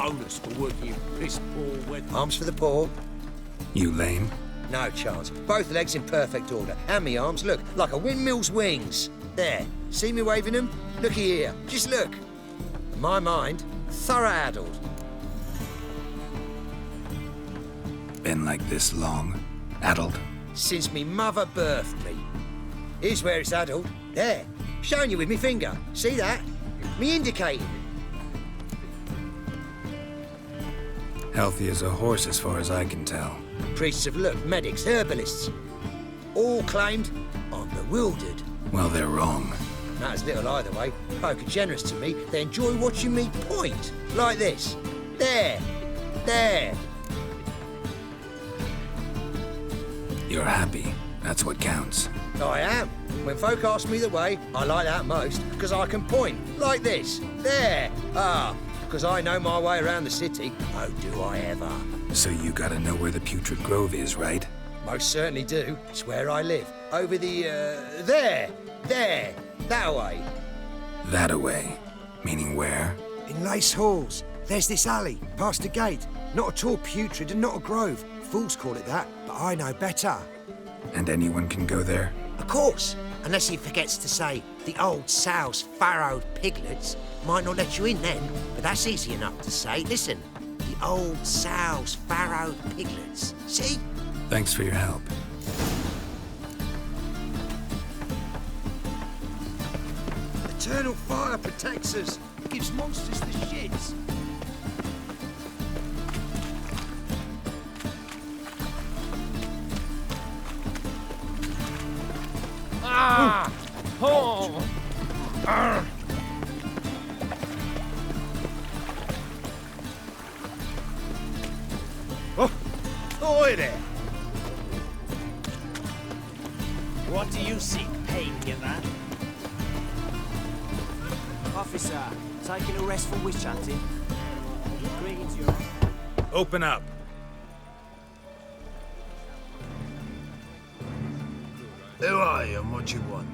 bonus for working in piss-poor weather. Arms for the poor. You lame? No chance. Both legs in perfect order. And me arms, look, like a windmill's wings. There. See me waving them? Looky here. Just look. My mind, thorough addled. Been like this long? Addled? Since me mother birthed me. Here's where it's addled. There. Showing you with me finger. See that? Me indicating. Healthy as a horse as far as I can tell. Priests of look, medics, herbalists. All claimed I'm bewildered. Well, they're wrong. Matters little either way. Folk are generous to me. They enjoy watching me point. Like this. There. There. You're happy. That's what counts. I am. When folk ask me the way, I like that most, because I can point. Like this. There. Ah. Because I know my way around the city. Oh, do I ever. So you gotta know where the Putrid Grove is, right? Most certainly do. It's where I live. Over the, there. There. That way. That-a-way. Meaning where? In Lace Halls. There's this alley, past the gate. Not at all putrid and not a grove. Fools call it that, but I know better. And anyone can go there? Of course. Unless he forgets to say, the old sow's farrowed piglets might not let you in then. But that's easy enough to say. Listen. The old sow's farrowed piglets. See? Thanks for your help. Eternal fire protects us. Gives monsters the shits. Ah! Oh! Arr! Oh! Oi there! What do you seek, pagan? Officer, taking a rest from witch hunting. Greetings, Your Honor. Open up. Who are you and what do you want?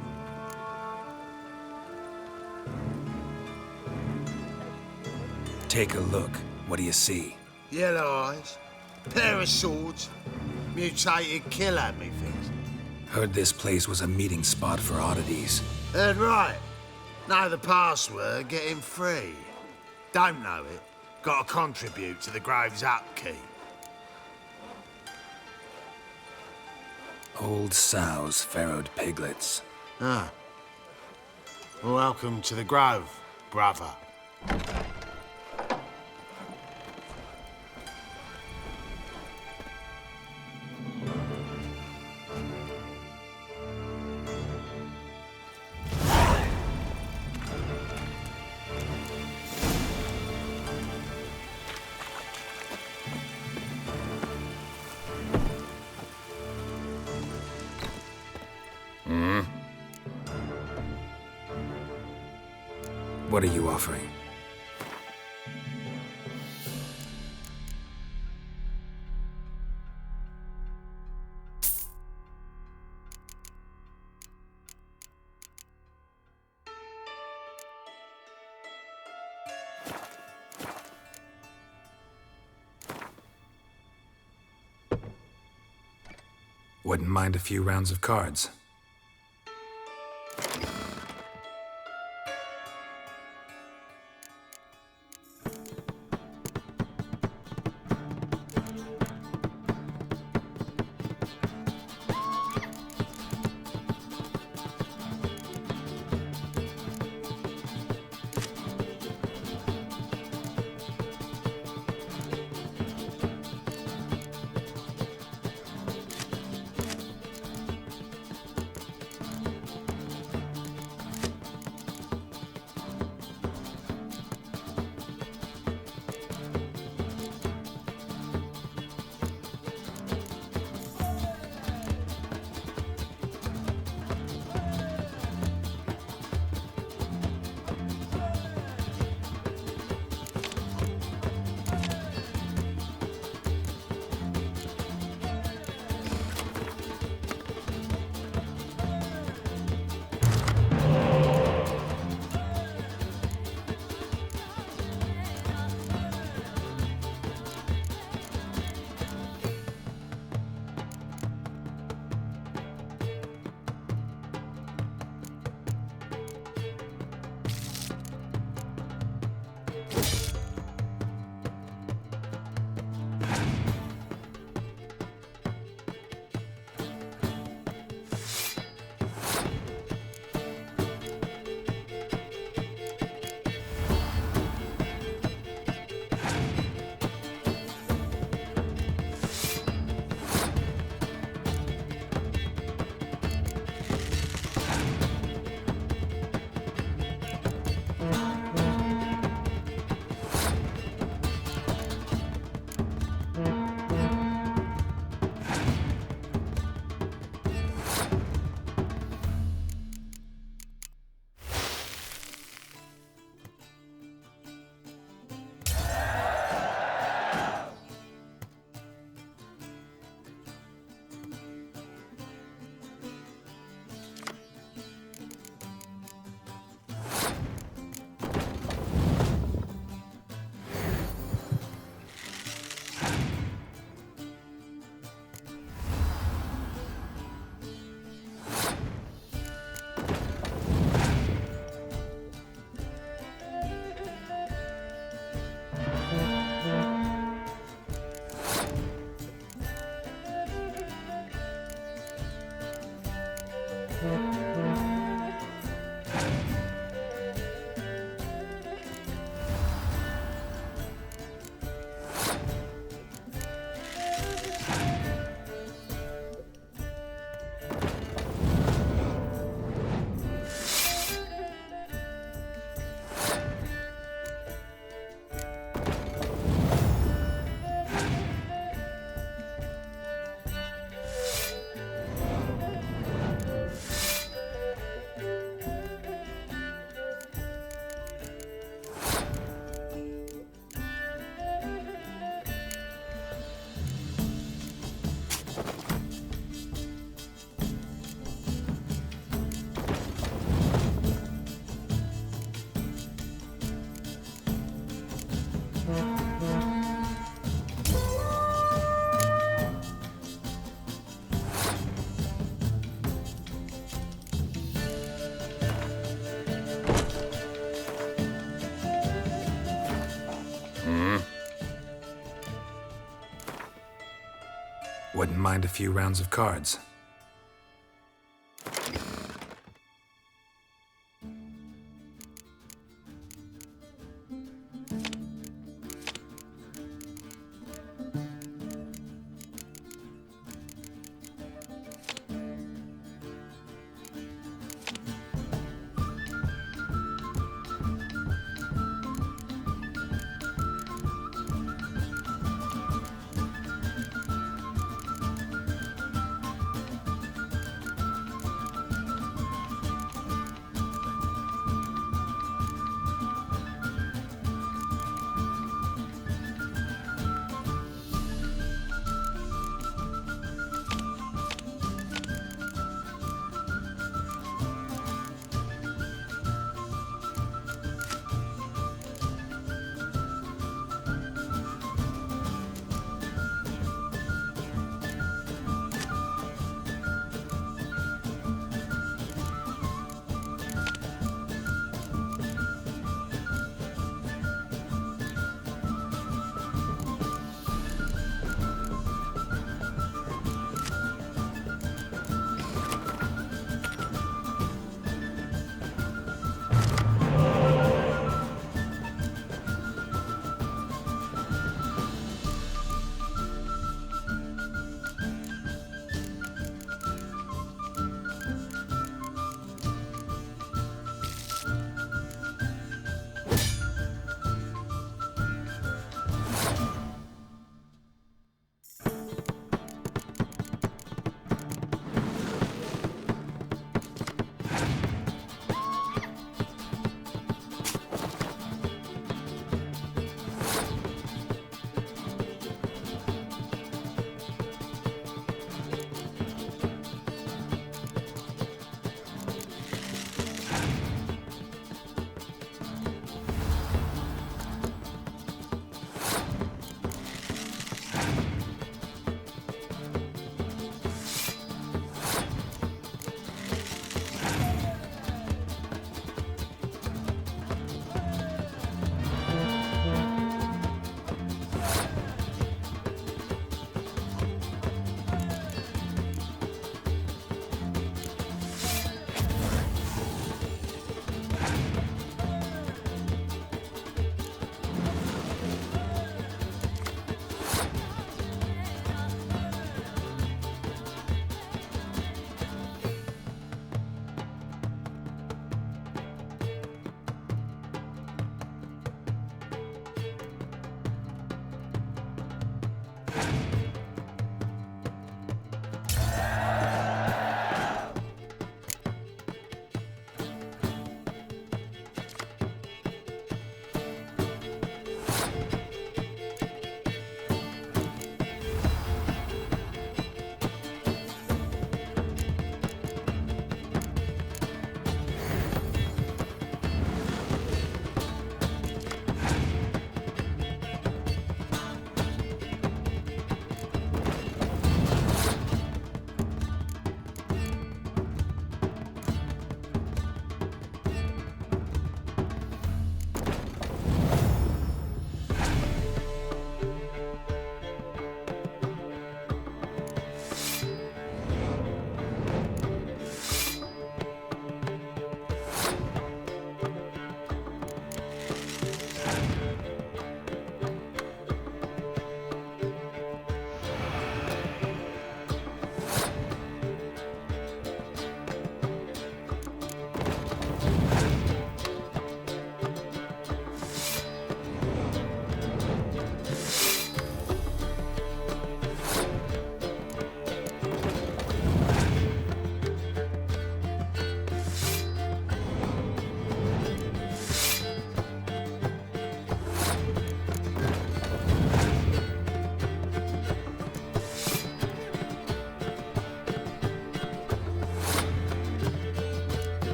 Take a look. What do you see? Yellow eyes, pair of swords, mutated killer, methinks. Heard this place was a meeting spot for oddities. Heard right. Know the password, get him free. Don't know it, gotta contribute to the Grove's upkeep. Old sows, farrowed piglets. Ah. Welcome to the Grove, brother. What are you offering? Wouldn't mind a few rounds of cards. Wouldn't mind a few rounds of cards.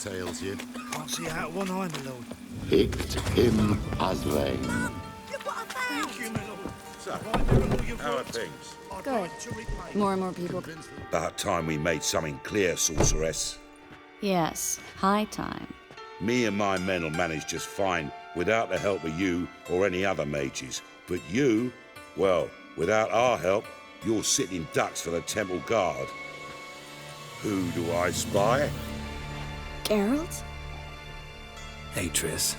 tails you. Can't see out one eye, my lord. Picked him as lame. Thank you, my lord. So, Right, there are all you've how are got. things? I'd Good. like to repay. More and more people. About time we made something clear, sorceress. Yes, high time. Me and my men will manage just fine without the help of you or any other mages. But you, well, without our help, you're sitting ducks for the temple guard. Who do I spy? Geralt? Hey, Triss.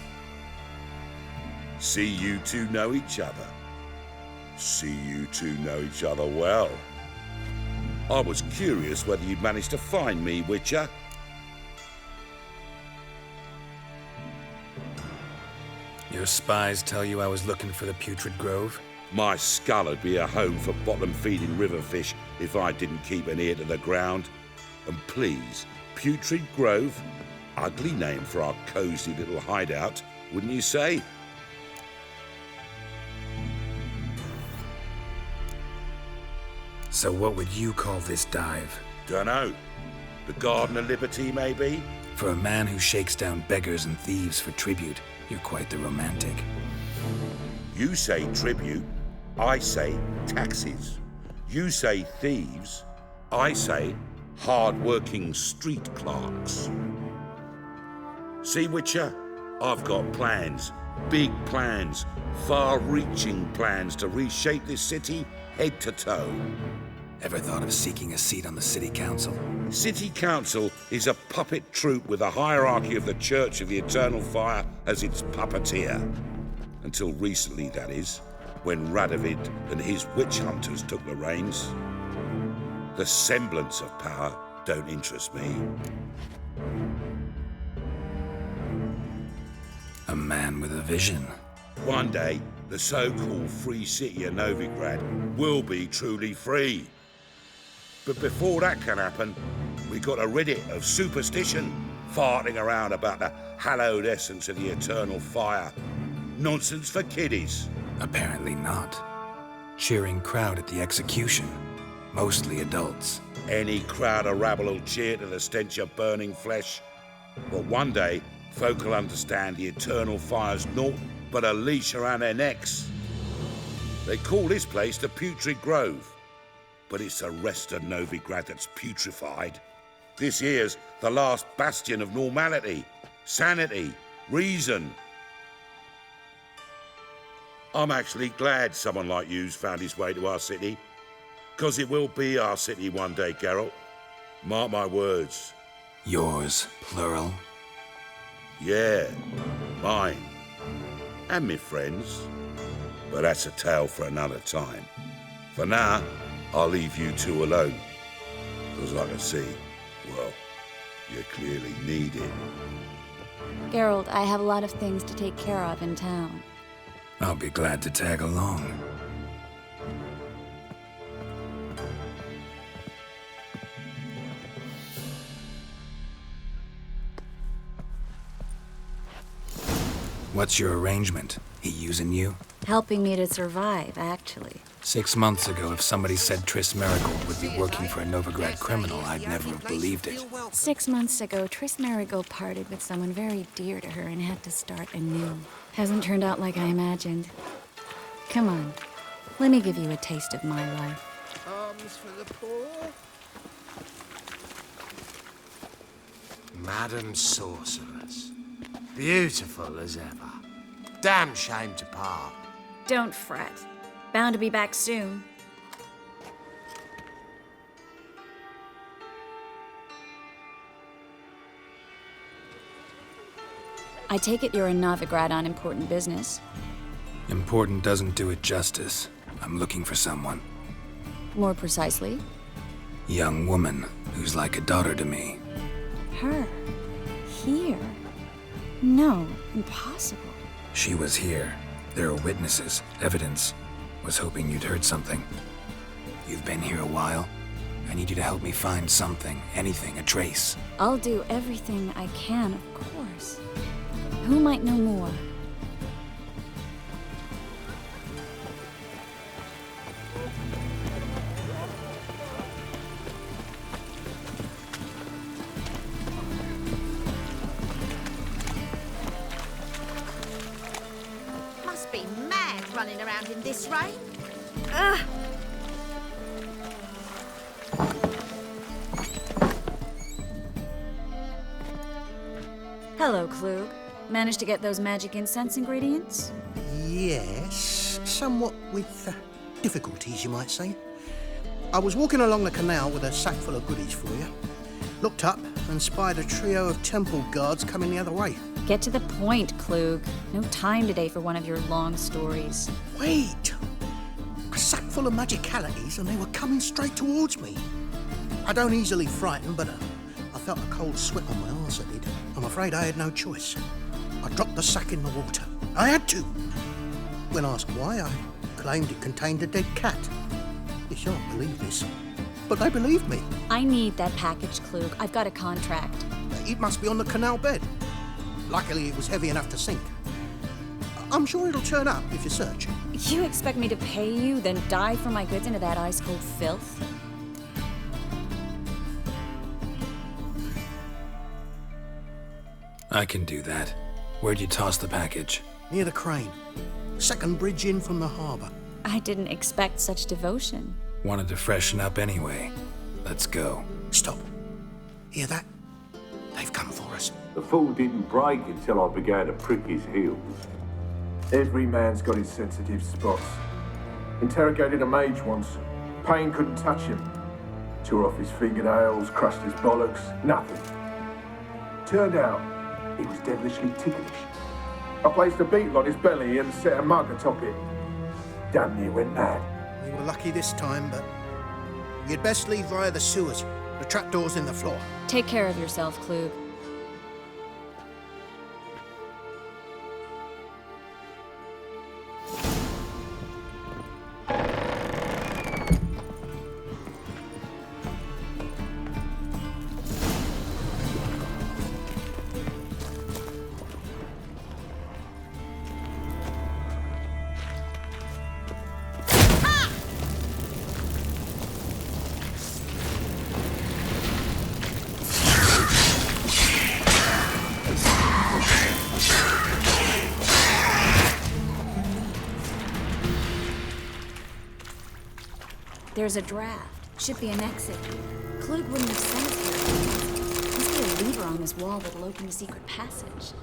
See you two know each other. See you two know each other well. I was curious whether you'd managed to find me, Witcher. Your spies tell you I was looking for the Putrid Grove? My skull would be a home for bottom-feeding river fish if I didn't keep an ear to the ground. And please, Putrid Grove? Ugly name for our cosy little hideout, wouldn't you say? So what would you call this dive? Dunno. The Garden of Liberty, maybe? For a man who shakes down beggars and thieves for tribute, you're quite the romantic. You say tribute, I say taxes. You say thieves, I say hard-working street clerks. See, Witcher? I've got plans, big plans, far-reaching plans to reshape this city head to toe. Ever thought of seeking a seat on the city council? City Council is a puppet troupe with a hierarchy of the Church of the Eternal Fire as its puppeteer. Until recently, that is, when Radovid and his witch hunters took the reins. The semblance of power don't interest me. A man with a vision. One day, the so-called free city of Novigrad will be truly free. But before that can happen, we got to rid it of superstition, farting around about the hallowed essence of the eternal fire. Nonsense for kiddies. Apparently not. Cheering crowd at the execution. Mostly adults. Any crowd of rabble will cheer to the stench of burning flesh. But one day, folk will understand the eternal fire's naught but a leash around their necks. They call this place the Putrid Grove, but it's the rest of Novigrad that's putrefied. This here's the last bastion of normality, sanity, reason. I'm actually glad someone like you's found his way to our city, 'cause it will be our city one day, Geralt. Mark my words. Yours, plural. Yeah, mine. And me friends. But that's a tale for another time. For now, I'll leave you two alone. 'Cause I can see, well, you clearly need it. Geralt, I have a lot of things to take care of in town. I'll be glad to tag along. What's your arrangement? He using you? Helping me to survive, actually. 6 months ago, if somebody said Triss Merigold would be working for a Novigrad criminal, I'd never have believed it. 6 months ago, Triss Merigold parted with someone very dear to her and had to start anew. Hasn't turned out like I imagined. Come on, let me give you a taste of my life. Alms for the poor. Madam Sorceress. Beautiful as ever. Damn shame to part. Don't fret. Bound to be back soon. I take it you're in Novigrad on important business. Important doesn't do it justice. I'm looking for someone. More precisely, Young woman who's like a daughter to me. her. Here. No, impossible. She was here. There are witnesses, evidence. Was hoping you'd heard something. You've been here a while. I need you to help me find something, anything, a trace. I'll do everything I can, of course. Who might know more? running around in this rain. Hello, Klug. Managed to get those magic incense ingredients? Yes, somewhat with difficulties, you might say. I was walking along the canal with a sack full of goodies for you. Looked up and spied a trio of temple guards coming the other way. Get to the point, Klug. No time today for one of your long stories. Wait! A sack full of magicalities and they were coming straight towards me. I don't easily frighten, but I felt a cold sweat on my arse, I did. I'm afraid I had no choice. I dropped the sack in the water. I had to. When asked why, I claimed it contained a dead cat. You shan't believe this, but they believed me. I need that package, Klug. I've got a contract. It must be on the canal bed. Luckily, it was heavy enough to sink. I'm sure it'll turn up if you search. You expect me to pay you, then dive for my goods into that ice-cold filth? I can do that. Where'd you toss the package? Near the crane. Second bridge in from the harbour. I didn't expect such devotion. Wanted to freshen up anyway. Let's go. Stop. Hear that? They've come for us. The fool didn't break until I began to prick his heels. Every man's got his sensitive spots. Interrogated a mage once. Pain couldn't touch him. Tore off his fingernails, crushed his bollocks, nothing. Turned out, he was devilishly ticklish. I placed a beetle on his belly and set a mug atop it. Damn near went mad. We were lucky this time, but you'd best leave via the sewers. The trapdoor's in the floor. Take care of yourself, Klug. There's a draft. Should be an exit. Klug wouldn't have sent us here. Must be a lever on this wall that'll open the secret passage.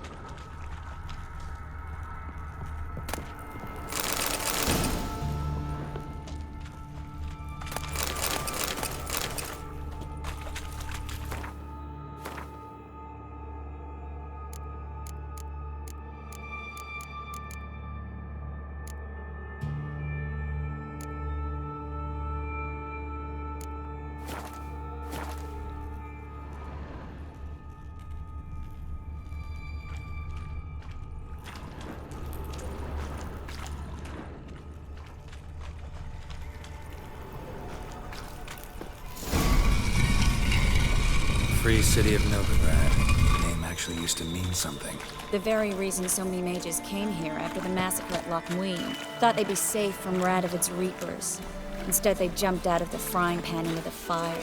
Free City of Novigrad. The name actually used to mean something. The very reason so many mages came here after the massacre at Loch Muin. Thought they'd be safe from Radovid's reapers. Instead, they jumped out of the frying pan into the fire.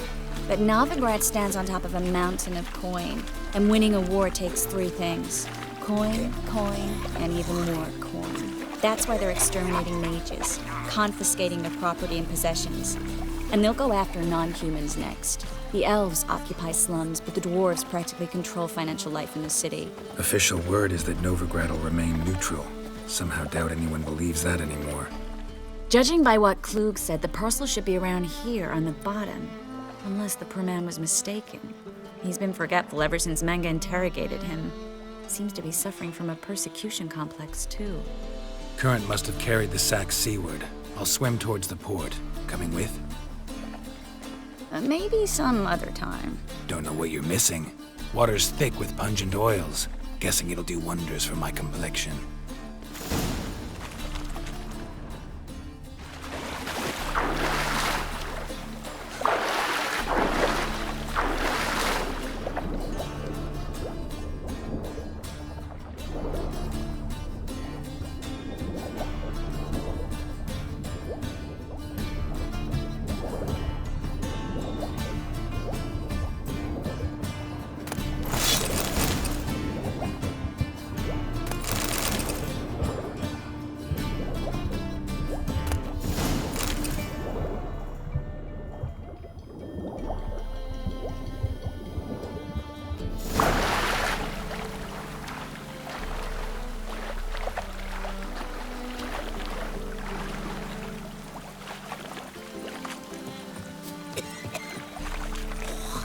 But Novigrad stands on top of a mountain of coin. And winning a war takes three things. Coin, coin, and even more coin. That's why they're exterminating mages, confiscating their property and possessions. And they'll go after non-humans next. The elves occupy slums, but the dwarves practically control financial life in the city. Official word is that Novigrad will remain neutral. Somehow doubt anyone believes that anymore. Judging by what Klug said, the parcel should be around here on the bottom. Unless the poor man was mistaken. He's been forgetful ever since Manga interrogated him. Seems to be suffering from a persecution complex, too. Current must have carried the sack seaward. I'll swim towards the port. Coming with? Maybe some other time. Don't know what you're missing. Water's thick with pungent oils. Guessing it'll do wonders for my complexion.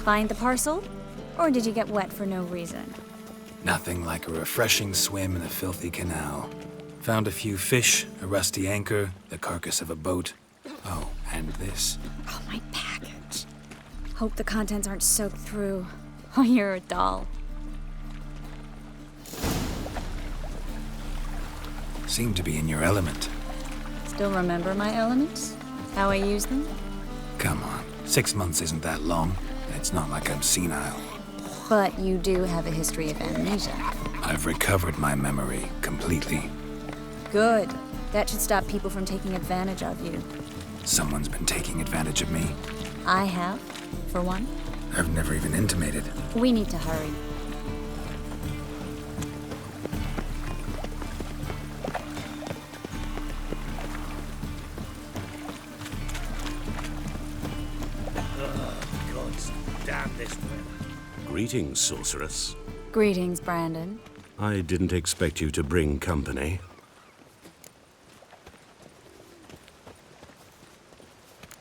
Find the parcel? Or did you get wet for no reason? Nothing like a refreshing swim in a filthy canal. Found a few fish, a rusty anchor, the carcass of a boat. Oh, and this. Oh, my package. Hope the contents aren't soaked through. Oh, you're a doll. Seem to be in your element. Still remember my elements? How I use them? Come on, 6 months isn't that long. It's not like I'm senile. But you do have a history of amnesia. I've recovered my memory completely. Good. That should stop people from taking advantage of you. Someone's been taking advantage of me. I have, for one. I've never even intimated. We need to hurry. Damn this weather. Greetings, sorceress. Greetings, Brandon. I didn't expect you to bring company.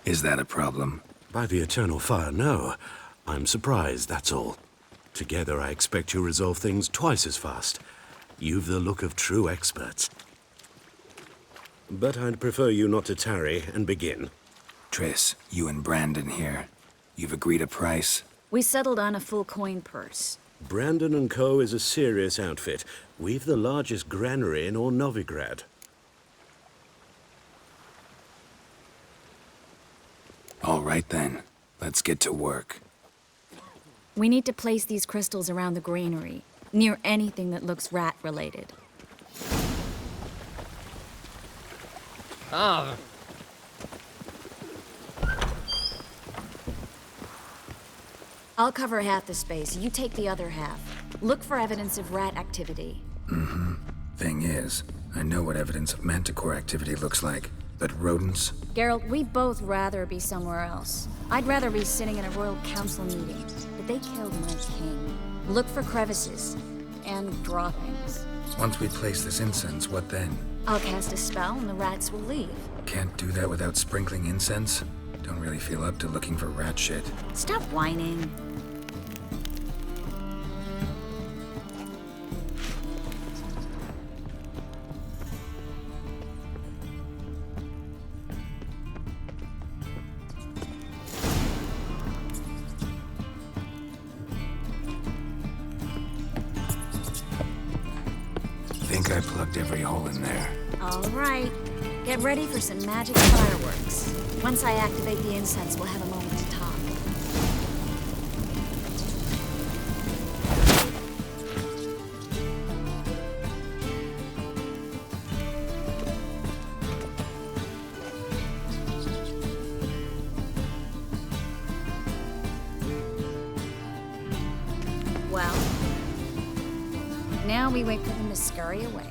Is that a problem? By the eternal fire, no. I'm surprised, that's all. Together, I expect you resolve things twice as fast. You've the look of true experts. But I'd prefer you not to tarry and begin. Triss, you and Brandon here. You've agreed a price? We settled on a full coin purse. Brandon & Co. is a serious outfit. We've the largest granary in all Novigrad. All right then. Let's get to work. We need to place these crystals around the granary, near anything that looks rat-related. Ah. I'll cover half the space, you take the other half. Look for evidence of rat activity. Mm-hmm. Thing is, I know what evidence of manticore activity looks like, but rodents? Geralt, we'd both rather be somewhere else. I'd rather be sitting in a royal council meeting, but they killed my king. Look for crevices and droppings. Once we place this incense, what then? I'll cast a spell and the rats will leave. Can't do that without sprinkling incense? Don't really feel up to looking for rat shit. Stop whining. Think I plugged every hole in there. All right. Get ready for some magic fireworks. Once I activate the incense, we'll have a moment to talk. Well, now we wait for them to scurry away.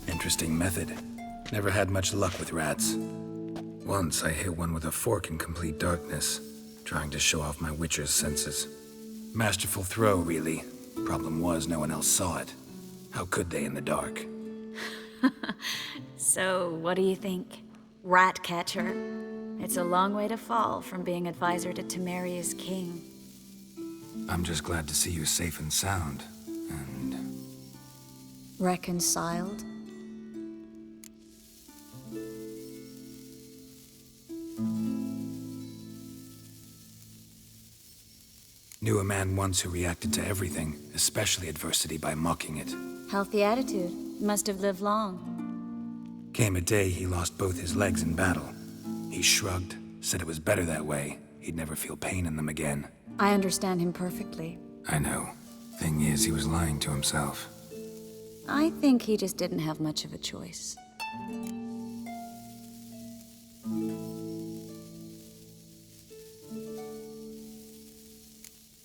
Interesting method. Never had much luck with rats. Once I hit one with a fork in complete darkness, trying to show off my witcher's senses. Masterful throw, really. Problem was, no one else saw it. How could they in the dark? So, what do you think? Rat catcher? It's a long way to fall from being advisor to Temeria's king. I'm just glad to see you safe and sound, and... Reconciled? Knew a man once who reacted to everything, especially adversity, by mocking it. Healthy attitude. Must have lived long. Came a day he lost both his legs in battle. He shrugged, said it was better that way. He'd never feel pain in them again. I understand him perfectly. I know. Thing is, he was lying to himself. I think he just didn't have much of a choice.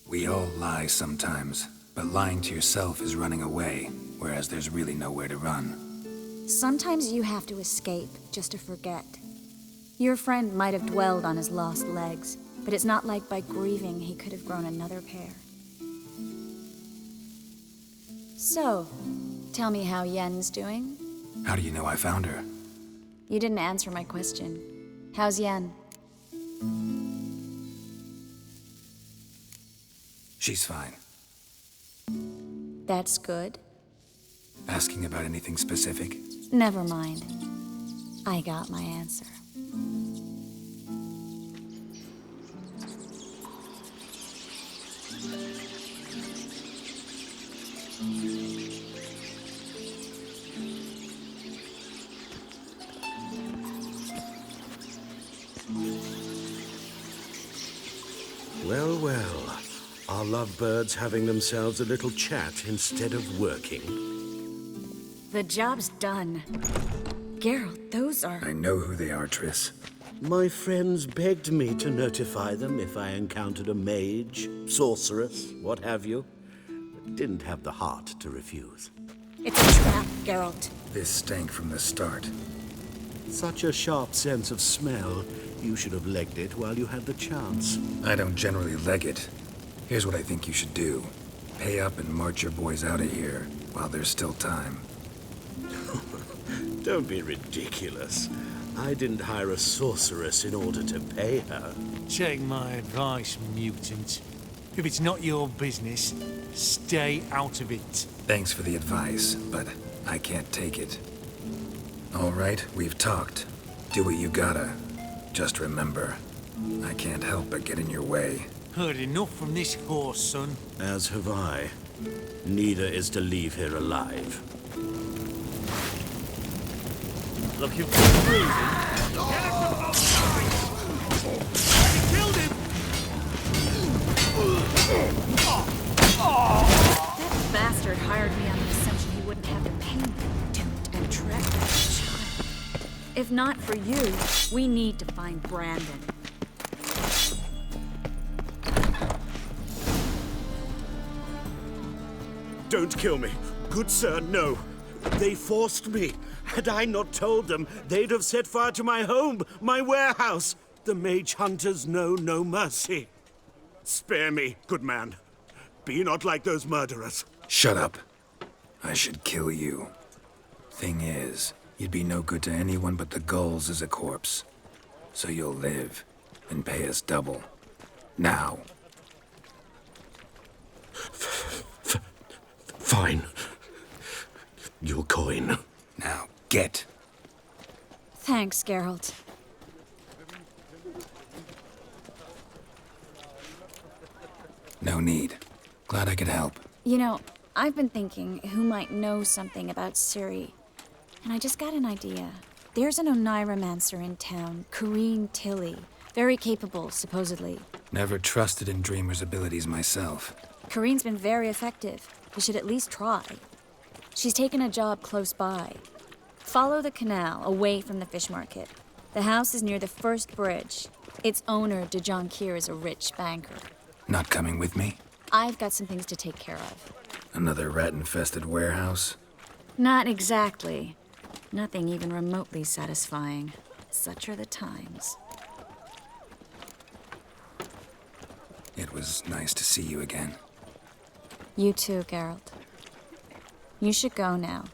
We all lie sometimes, but lying to yourself is running away, whereas there's really nowhere to run. Sometimes you have to escape just to forget. Your friend might have dwelled on his lost legs, but it's not like by grieving he could have grown another pair. So, tell me how Yen's doing? How do you know I found her? You didn't answer my question. How's Yen? She's fine. That's good. Asking about anything specific? Never mind. I got my answer. Well, well. Are lovebirds having themselves a little chat instead of working? The job's done. Geralt, those are... I know who they are, Triss. My friends begged me to notify them if I encountered a mage, sorceress, what have you. But didn't have the heart to refuse. It's a trap, Geralt. This stank from the start. Such a sharp sense of smell. You should have legged it while you had the chance. I don't generally leg it. Here's what I think you should do. Pay up and march your boys out of here while there's still time. Don't be ridiculous. I didn't hire a sorceress in order to pay her. Take my advice, mutant. If it's not your business, stay out of it. Thanks for the advice, but I can't take it. All right, we've talked. Do what you gotta. Just remember, I can't help but get in your way. Heard enough from this horse, son. As have I. Neither is to leave here alive. Looking for a reason? Get him from both sides! I killed him! That bastard hired me on the assumption he wouldn't have to pay me. Duped and trapped like a child. If not for you, we need to find Brandon. Don't kill me. Good sir, no. They forced me. Had I not told them, they'd have set fire to my home, my warehouse. The mage hunters know no mercy. Spare me, good man. Be not like those murderers. Shut up. I should kill you. Thing is, you'd be no good to anyone but the gulls as a corpse. So you'll live and pay us double. Now. Fine. Your coin. Now, get. Thanks, Geralt. No need. Glad I could help. You know, I've been thinking who might know something about Ciri. And I just got an idea. There's an Oneiromancer in town, Corrine Tilly. Very capable, supposedly. Never trusted in Dreamer's abilities myself. Corrine's been very effective. We should at least try. She's taken a job close by. Follow the canal, away from the fish market. The house is near the first bridge. Its owner, Dejon Kier, is a rich banker. Not coming with me? I've got some things to take care of. Another rat-infested warehouse? Not exactly. Nothing even remotely satisfying. Such are the times. It was nice to see you again. You too, Geralt. You should go now,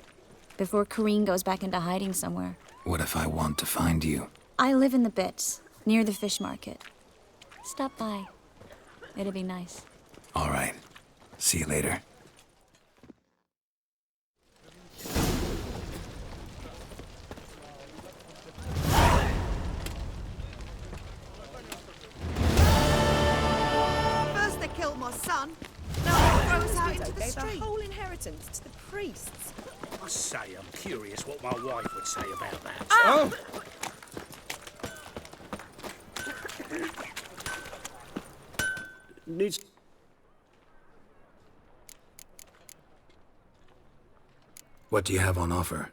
before Corrine goes back into hiding somewhere. What if I want to find you? I live in the Bits, near the fish market. Stop by. It'd be nice. All right. See you later. First they killed my son, now they throw us out into the street. Gave our whole inheritance to the priests. I say, I'm curious what my wife would say about that. Oh! Needs... What do you have on offer?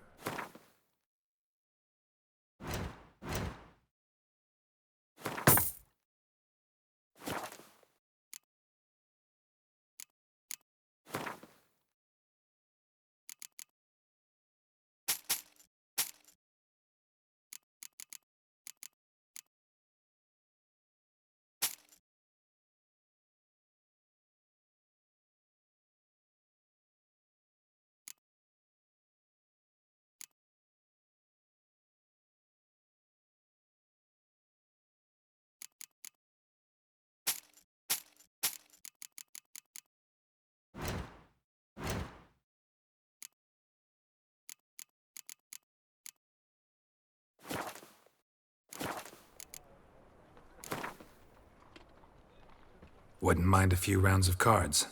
Wouldn't mind a few rounds of cards.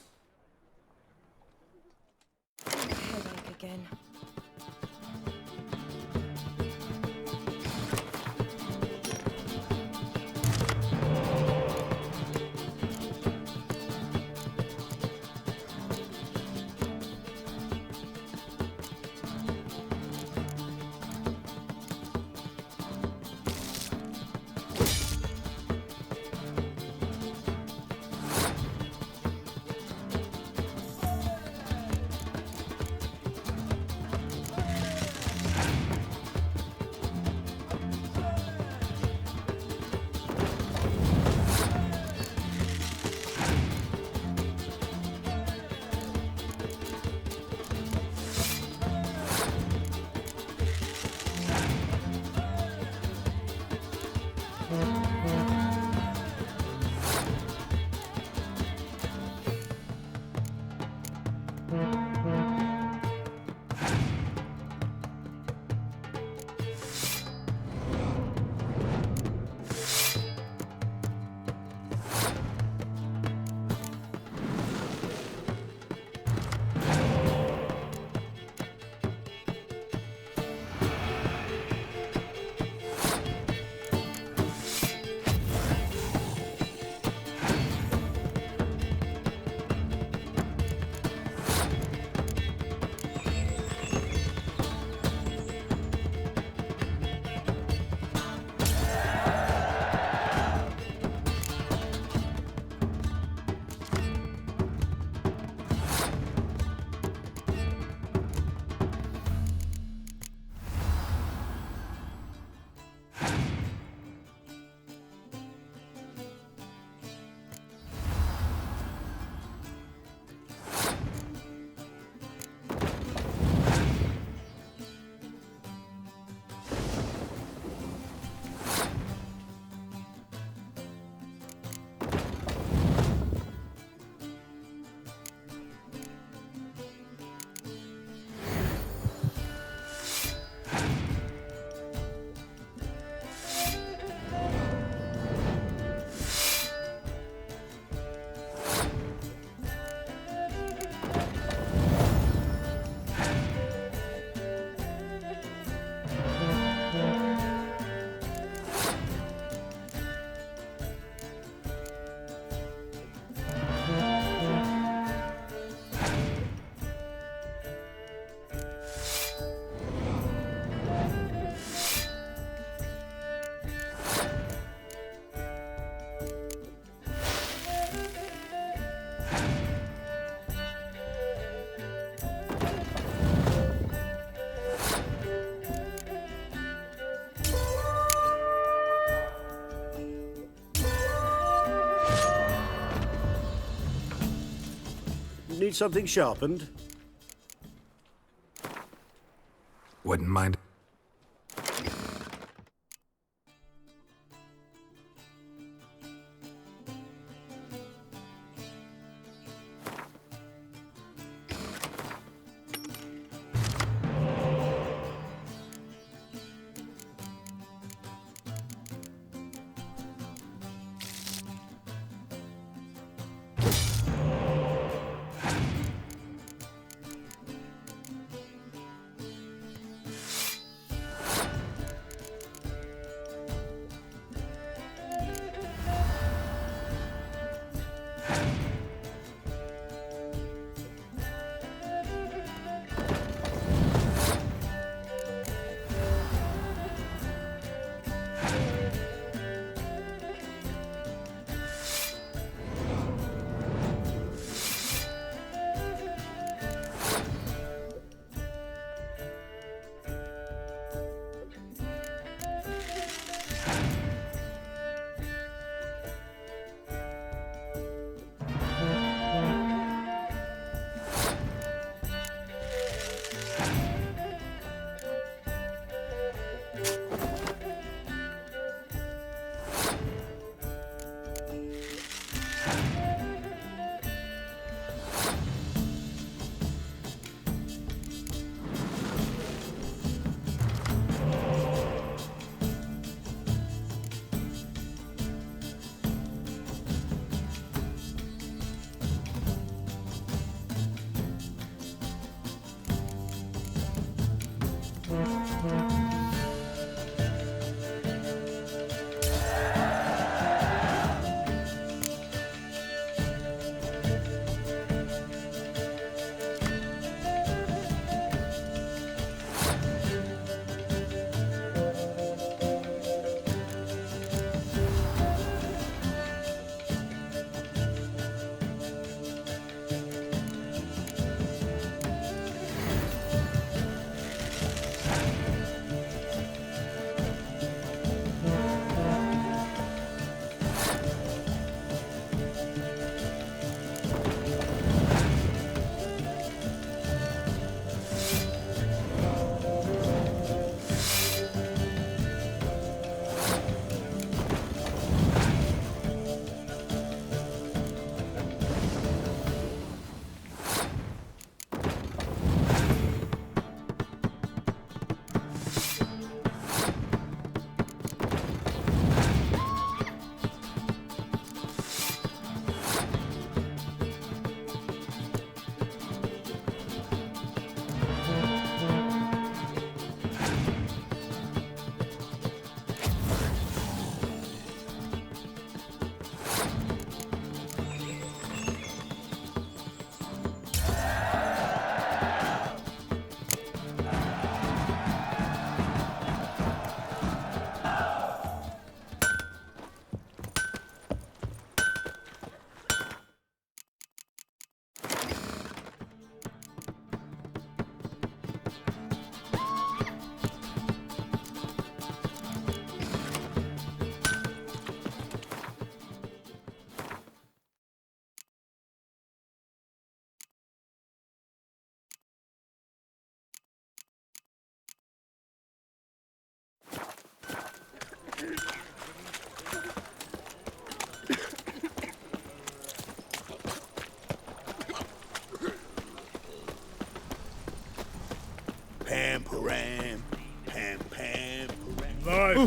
Headache again. Need something sharpened? Wouldn't mind.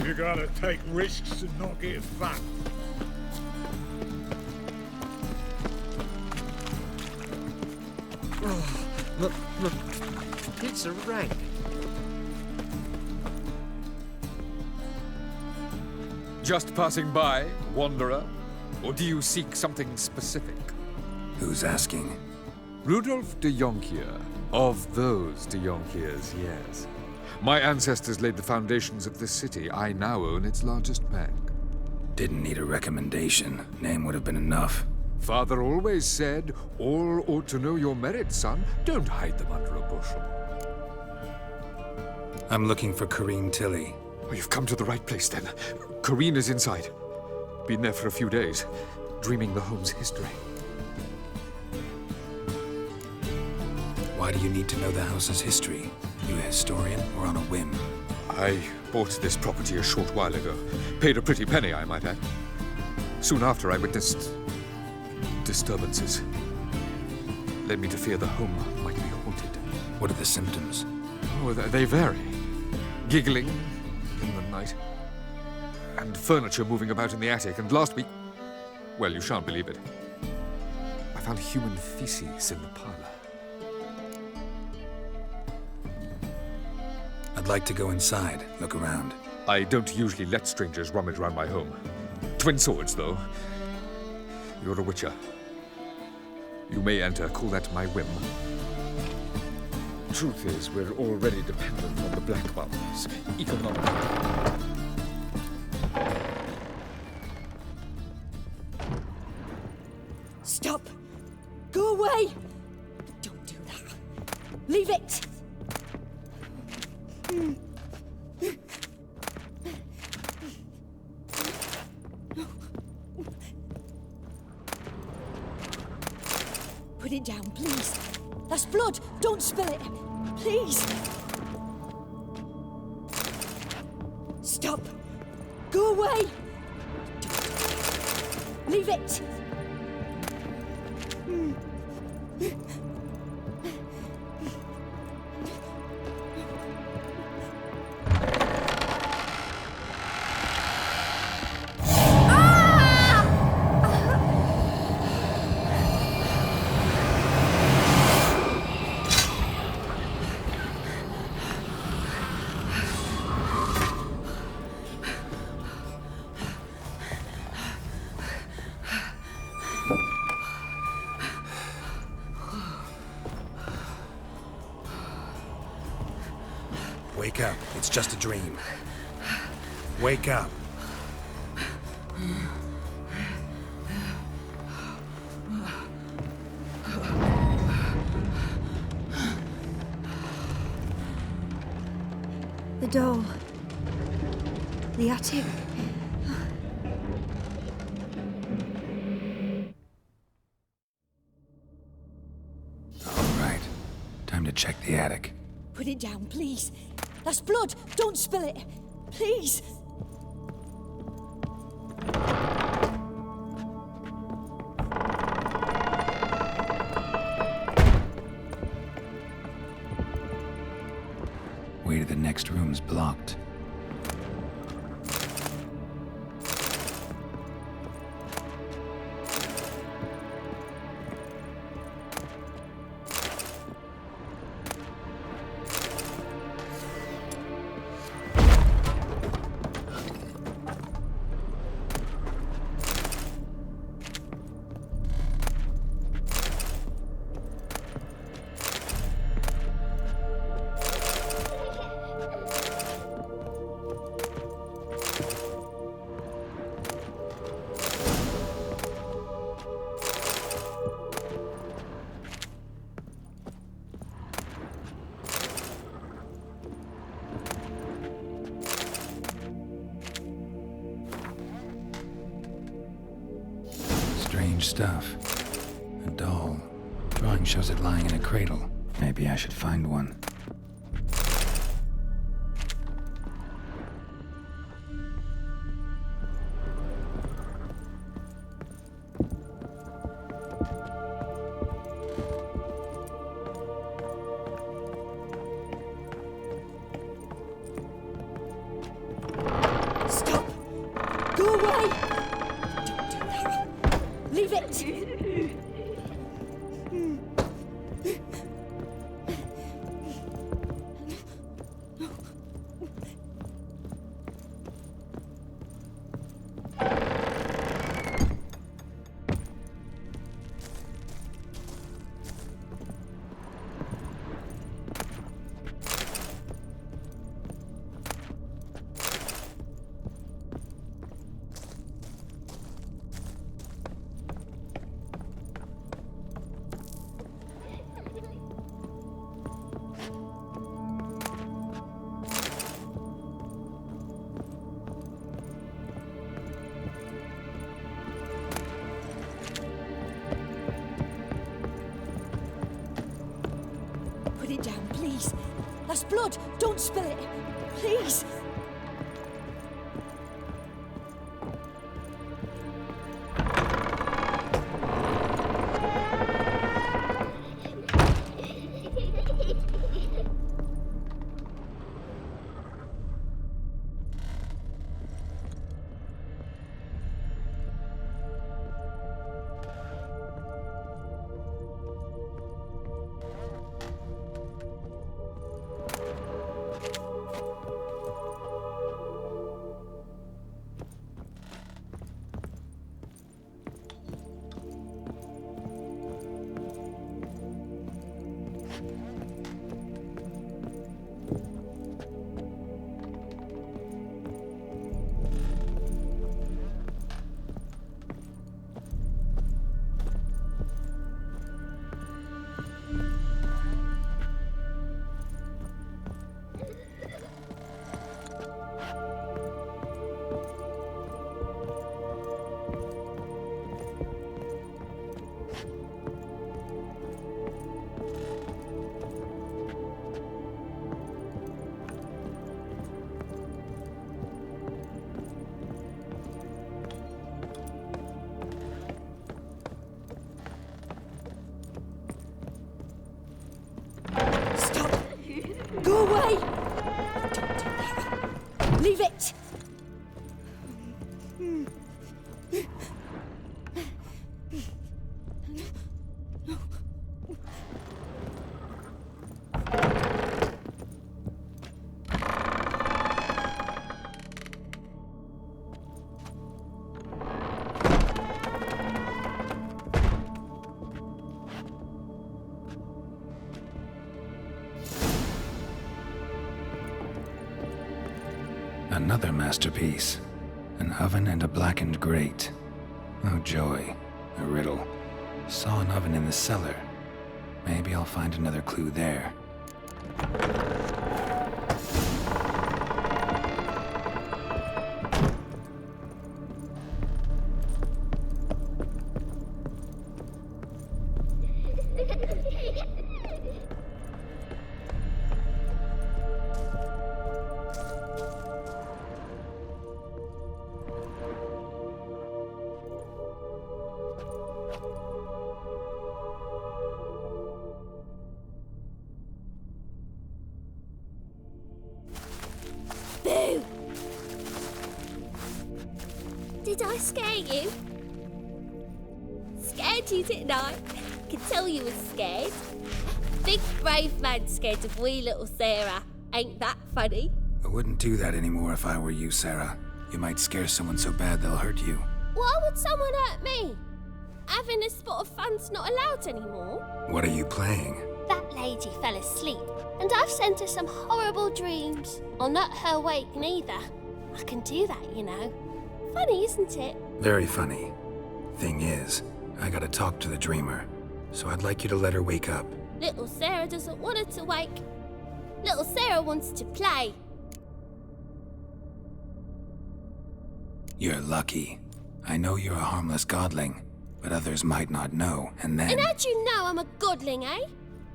You gotta take risks and not get fucked. It's a rank. Just passing by, wanderer? Or do you seek something specific? Who's asking? Rudolf de Jonkier. Of those de Jonkiers, yes. My ancestors laid the foundations of this city. I now own its largest bank. Didn't need a recommendation. Name would have been enough. Father always said, all ought to know your merits, son. Don't hide them under a bushel. I'm looking for Corrine Tilly. Oh, you've come to the right place, then. Corrine is inside. Been there for a few days, dreaming the home's history. Why do you need to know the house's history? You a historian or on a whim? I bought this property a short while ago. Paid a pretty penny, I might add. Soon after, I witnessed disturbances. Led me to fear the home might be haunted. What are the symptoms? Oh, they vary. Giggling in the night. And furniture moving about in the attic. And last week, well, you shan't believe it, I found human feces in the parlor. I'd like to go inside, look around. I don't usually let strangers rummage around my home. Twin swords, though. You're a witcher. You may enter, call that my whim. Truth is, we're already dependent on the Black Ones, economically. Stop! Go away! Don't do that. Leave it! Put it down, please. That's blood. Don't spill it. Please. Stop. Go away. Leave it. Wake up. It's just a dream. Wake up. The doll. The attic. All right. Time to check the attic. Put it down, please. That's blood. Don't spill it. Please. Way to the next room's blocked. Strange stuff. A doll. Drawing shows it lying in a cradle. Maybe I should find one. Put it down, please. That's blood. Don't spill it. Please. Go away! Don't do that. Leave it! Another masterpiece. An oven and a blackened grate. Oh joy. A riddle. Saw an oven in the cellar. Maybe I'll find another clue there. Boo! Did I scare you? Scared you, didn't I? Could tell you was scared. Big brave man scared of wee little Sarah. Ain't that funny? I wouldn't do that anymore if I were you, Sarah. You might scare someone so bad they'll hurt you. Why would someone hurt me? Having a spot of fun's not allowed anymore. What are you playing? That lady fell asleep, and I've sent her some horrible dreams. I'll not her wake neither. I can do that, you know. Funny, isn't it? Very funny. Thing is, I gotta talk to the dreamer, so I'd like you to let her wake up. Little Sarah doesn't want her to wake. Little Sarah wants to play. You're lucky. I know you're a harmless godling, but others might not know, and then... And how'd you know I'm a godling, eh?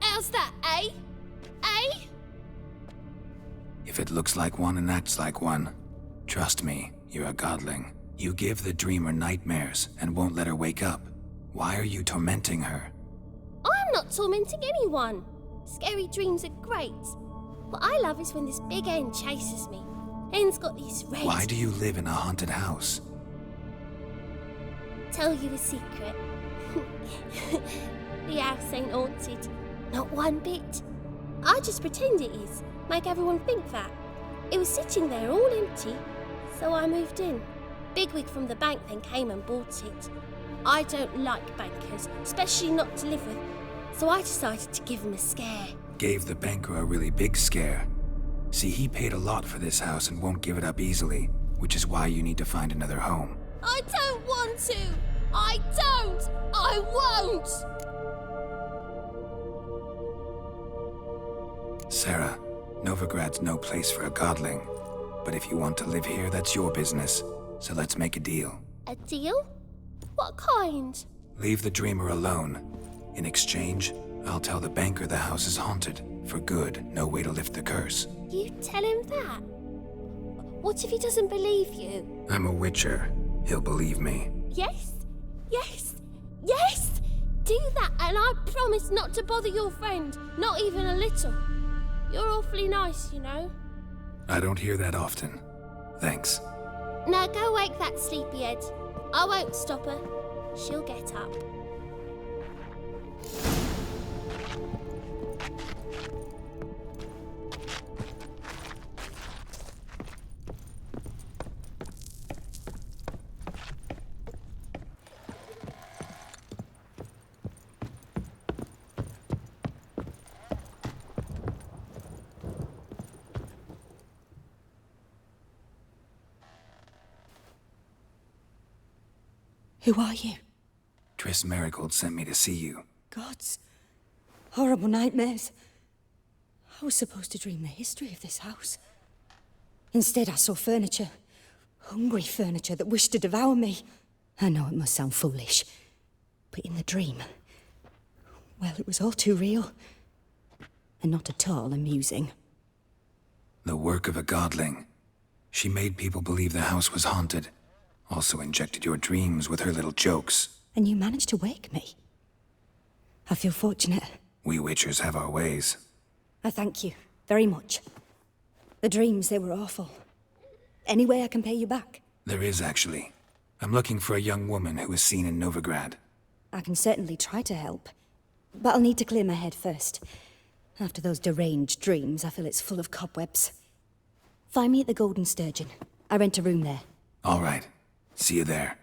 How's that, eh? Eh? If it looks like one and acts like one, trust me, you're a godling. You give the dreamer nightmares and won't let her wake up. Why are you tormenting her? I'm not tormenting anyone. Scary dreams are great. What I love is when this big hen chases me. Hen's got these red... Why do you live in a haunted house? Tell you a secret. The house ain't haunted. Not one bit. I just pretend it is. Make everyone think that. It was sitting there all empty, so I moved in. Bigwig from the bank then came and bought it. I don't like bankers, especially not to live with, so I decided to give him a scare. Gave the banker a really big scare. See, he paid a lot for this house and won't give it up easily, which is why you need to find another home. I don't want to! I don't! I won't! Sarah, Novigrad's no place for a godling. But if you want to live here, that's your business. So let's make a deal. A deal? What kind? Leave the dreamer alone. In exchange, I'll tell the banker the house is haunted, for good, no way to lift the curse. You tell him that? What if he doesn't believe you? I'm a witcher. He'll believe me. Yes? Yes? Yes! Do that, and I promise not to bother your friend. Not even a little. You're awfully nice, you know. I don't hear that often. Thanks. Now go wake that sleepyhead. I won't stop her. She'll get up. Who are you? Triss Merigold sent me to see you. Gods. Horrible nightmares. I was supposed to dream the history of this house. Instead, I saw furniture. Hungry furniture that wished to devour me. I know it must sound foolish, but in the dream, well, it was all too real. And not at all amusing. The work of a godling. She made people believe the house was haunted. Also injected your dreams with her little jokes. And you managed to wake me. I feel fortunate. We witchers have our ways. I thank you very much. The dreams, they were awful. Any way I can pay you back? There is, actually. I'm looking for a young woman who was seen in Novigrad. I can certainly try to help. But I'll need to clear my head first. After those deranged dreams, I feel it's full of cobwebs. Find me at the Golden Sturgeon. I rent a room there. All right. See you there.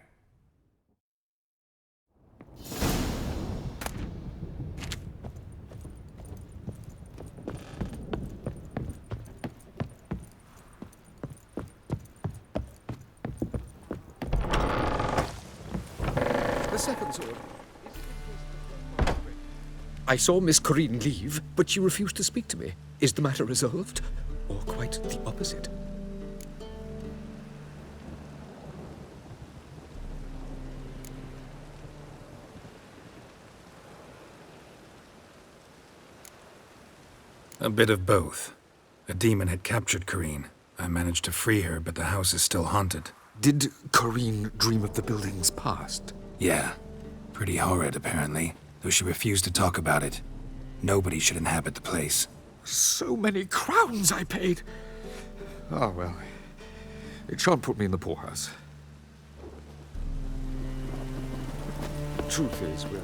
The second sword. I saw Miss Corinne leave, but she refused to speak to me. Is the matter resolved? Or quite the opposite? A bit of both. A demon had captured Corinne. I managed to free her, but the house is still haunted. Did Corinne dream of the building's past? Yeah. Pretty horrid, apparently, though she refused to talk about it. Nobody should inhabit the place. So many crowns I paid! Ah, well. It shan't put me in the poorhouse. Truth is, we're...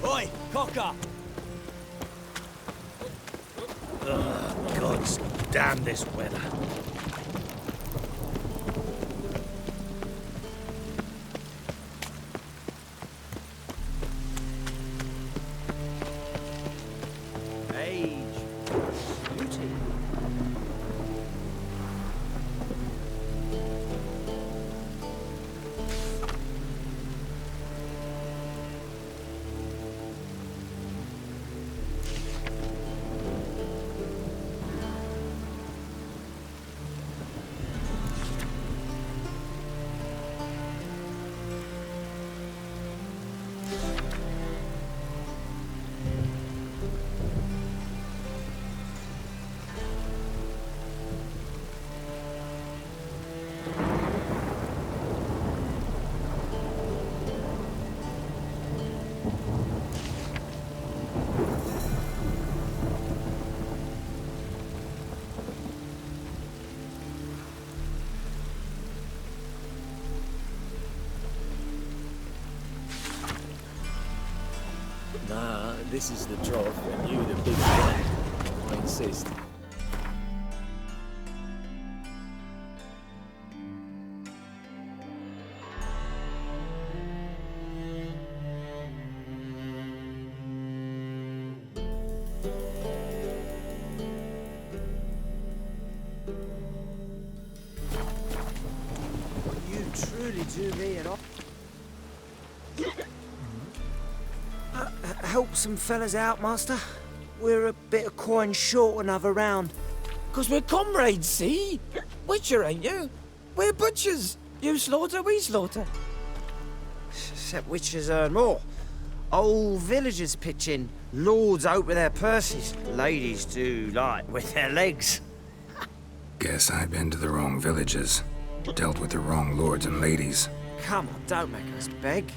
Oi, cocker! Ugh, gods damn this weather. Age. Beauty. Nah, this is the trough and you the big one. I insist. You truly do me an help some fellas out, Master. We're a bit of coin short another round. 'Cause we're comrades, see? Witcher, ain't you? We're butchers. You slaughter, we slaughter. Except witches earn more. Old villagers pitch in. Lords out with their purses. Ladies do like with their legs. Guess I've been to the wrong villages. Dealt with the wrong lords and ladies. Come on, don't make us beg.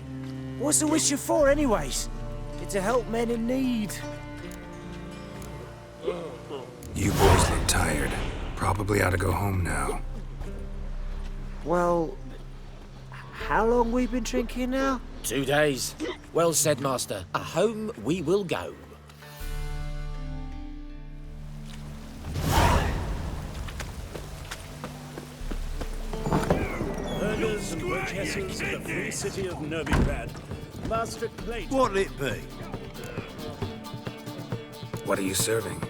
What's the witcher for, anyways? It's to help men in need. You boys look tired. Probably ought to go home now. Well, how long we been drinking now? 2 days. Well said, Master. A home we will go. Burghers and burgesses of the free city of Novigrad. Master Clayton. What'll it be? What are you serving?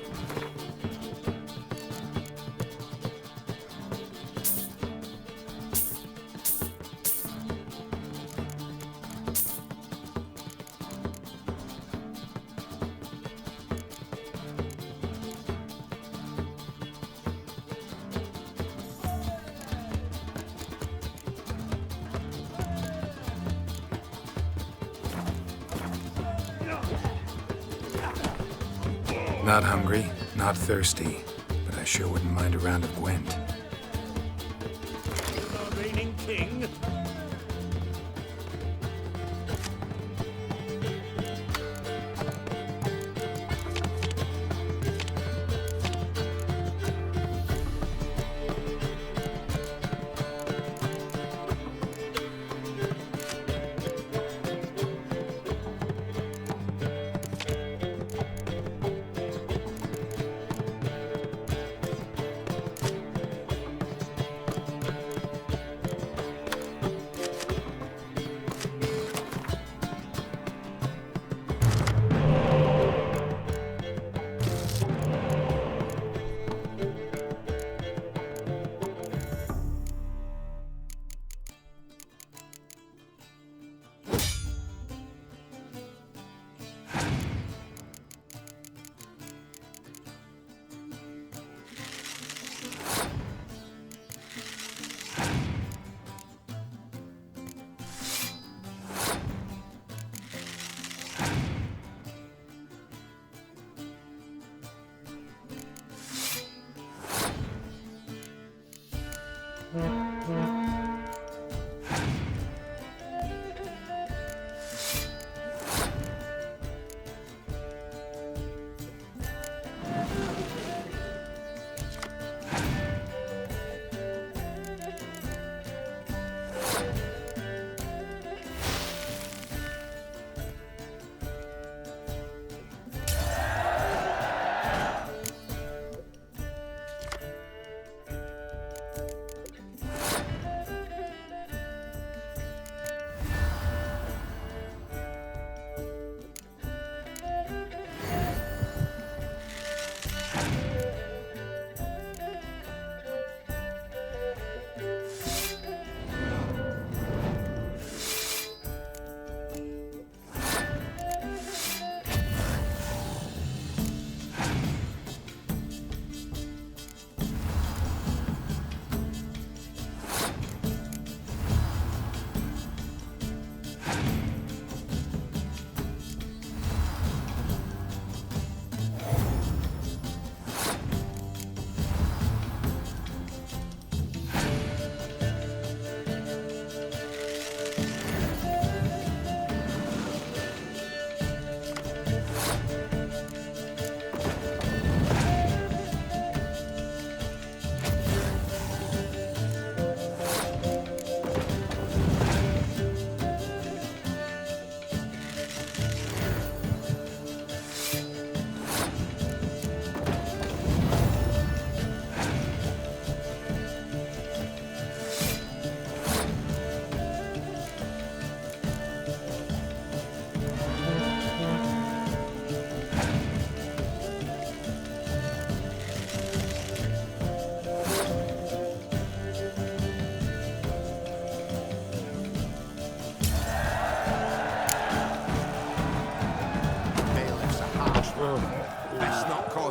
Not hungry, not thirsty, but I sure wouldn't mind a round of Gwent. Our reigning king.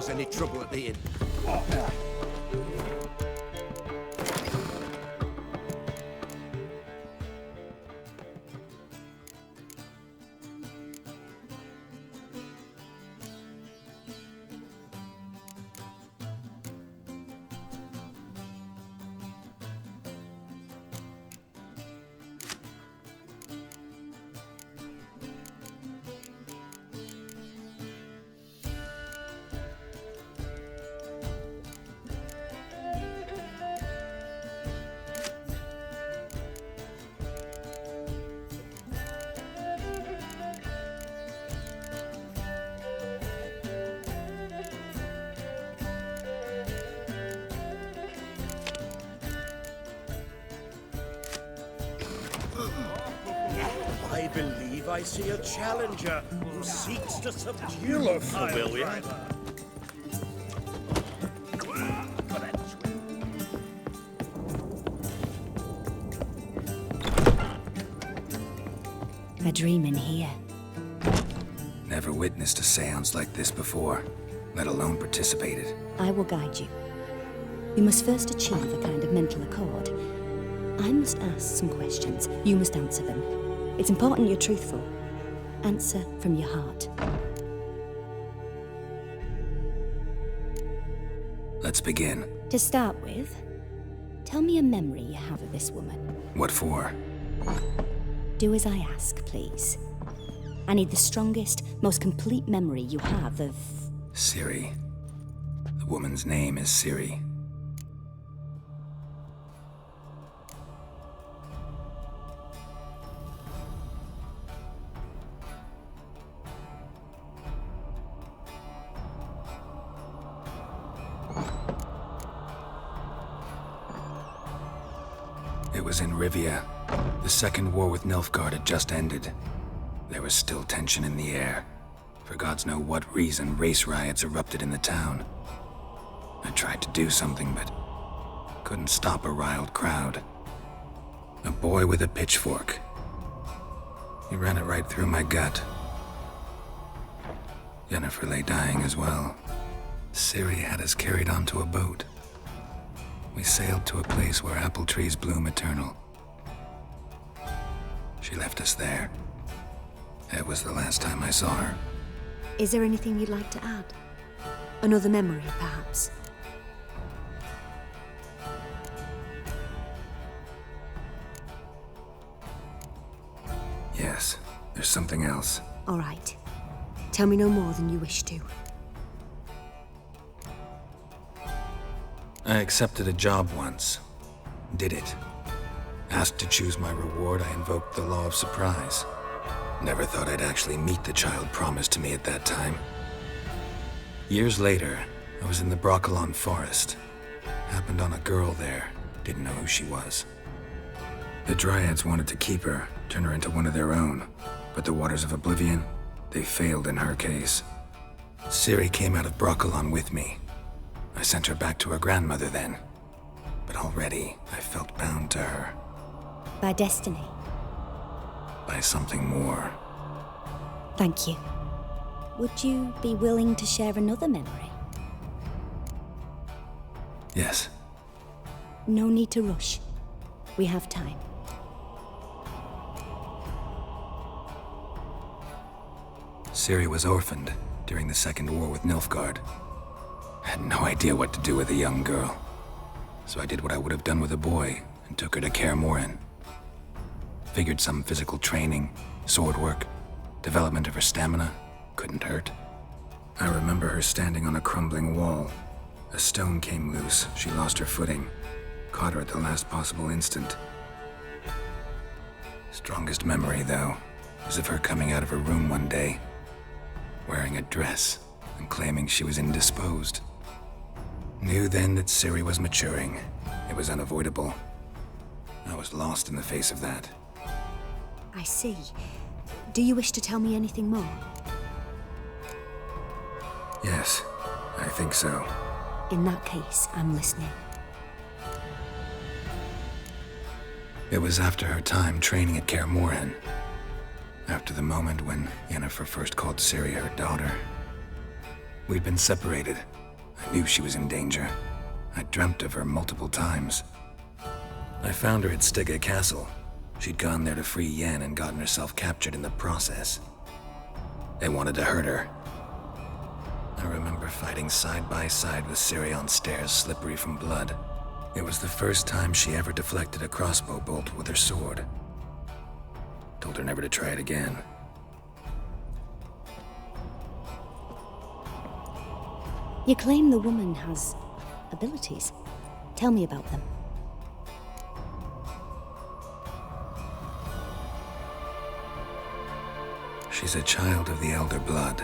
cause any trouble at the inn. I believe I see a challenger who seeks to subdue You look the familiar. driver. A dream in here. Never witnessed a seance like this before, let alone participated. I will guide you. You must first achieve a kind of mental accord. I must ask some questions. You must answer them. It's important you're truthful. Answer from your heart. Let's begin. To start with, tell me a memory you have of this woman. What for? Do as I ask, please. I need the strongest, most complete memory you have of... Ciri. The woman's name is Ciri. It was in Rivia. The Second War with Nilfgaard had just ended. There was still tension in the air. For gods know what reason, race riots erupted in the town. I tried to do something, but couldn't stop a riled crowd. A boy with a pitchfork. He ran it right through my gut. Yennefer lay dying as well. Ciri had us carried onto a boat. We sailed to a place where apple trees bloom eternal. She left us there. It was the last time I saw her. Is there anything you'd like to add? Another memory, perhaps? Yes, there's something else. All right. Tell me no more than you wish to. I accepted a job once. Did it. Asked to choose my reward, I invoked the law of surprise. Never thought I'd actually meet the child promised to me at that time. Years later, I was in the Brokilon forest. Happened on a girl there. Didn't know who she was. The Dryads wanted to keep her, turn her into one of their own. But the Waters of Oblivion, they failed in her case. Ciri came out of Brokilon with me. I sent her back to her grandmother then. But already, I felt bound to her. By destiny. By something more. Thank you. Would you be willing to share another memory? Yes. No need to rush. We have time. Ciri was orphaned during the Second War with Nilfgaard. I had no idea what to do with a young girl. So I did what I would have done with a boy and took her to Kaer Morhen. Figured some physical training, sword work, development of her stamina couldn't hurt. I remember her standing on a crumbling wall. A stone came loose, she lost her footing. Caught her at the last possible instant. Strongest memory, though, is of her coming out of her room one day, wearing a dress and claiming she was indisposed. Knew then that Ciri was maturing. It was unavoidable. I was lost in the face of that. I see. Do you wish to tell me anything more? Yes, I think so. In that case, I'm listening. It was after her time training at Kaer Morhen. After the moment when Yennefer first called Ciri her daughter. We'd been separated, I knew she was in danger. I dreamt of her multiple times. I found her at Stygga Castle. She'd gone there to free Yen and gotten herself captured in the process. They wanted to hurt her. I remember fighting side by side with Ciri on stairs slippery from blood. It was the first time she ever deflected a crossbow bolt with her sword. Told her never to try it again. You claim the woman has abilities. Tell me about them. She's a child of the Elder Blood.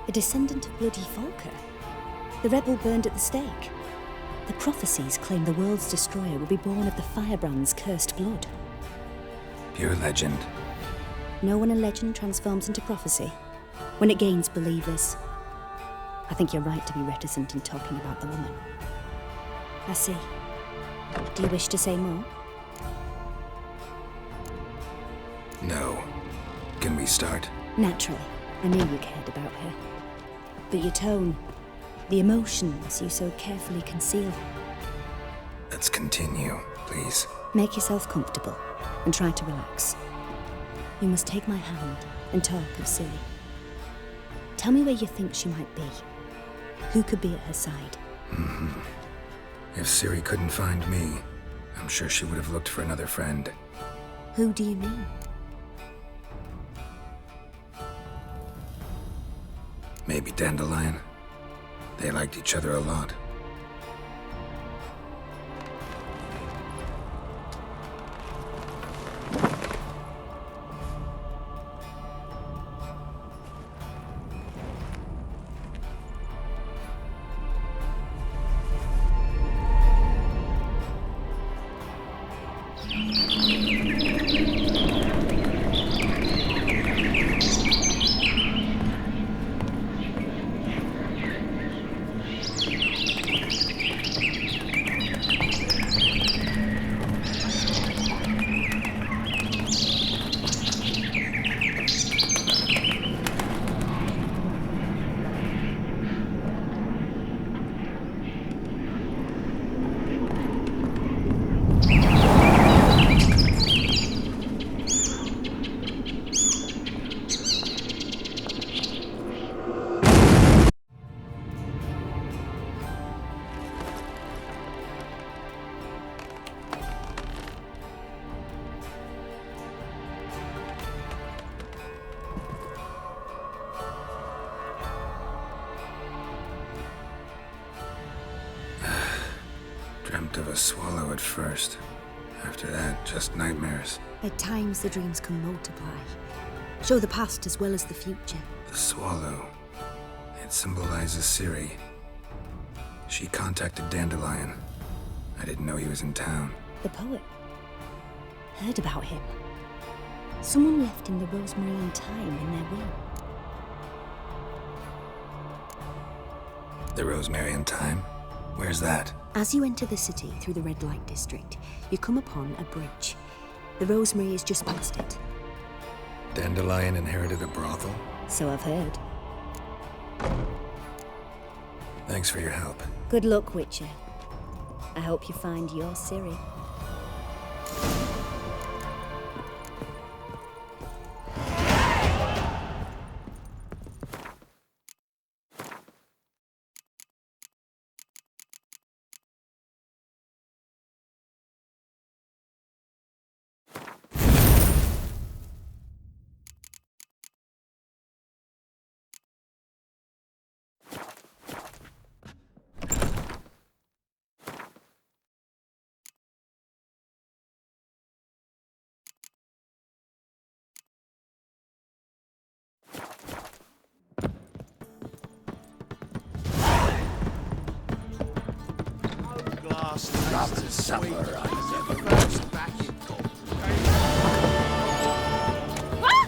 A descendant of bloody Falker. The rebel burned at the stake. The prophecies claim the world's destroyer will be born of the Firebrand's cursed blood. Pure legend. Know when a legend transforms into prophecy? When it gains believers. I think you're right to be reticent in talking about the woman. I see. Do you wish to say more? No. Can we start? Naturally. I knew you cared about her. But your tone, the emotions you so carefully conceal. Let's continue, please. Make yourself comfortable and try to relax. You must take my hand and talk of Ciri. Tell me where you think she might be. Who could be at her side? If Ciri couldn't find me, I'm sure she would have looked for another friend. Who do you mean? Maybe Dandelion. They liked each other a lot. Dreamt of a swallow at first. After that, just nightmares. At times, the dreams can multiply. Show the past as well as the future. The swallow. It symbolizes Ciri. She contacted Dandelion. I didn't know he was in town. The poet. Heard about him. Someone left him the rosemary and thyme in their will. The rosemary and thyme? Where's that? As you enter the city through the red light district, you come upon a bridge. The rosemary is just past it. Dandelion inherited a brothel? So I've heard. Thanks for your help. Good luck, Witcher. I hope you find your Ciri.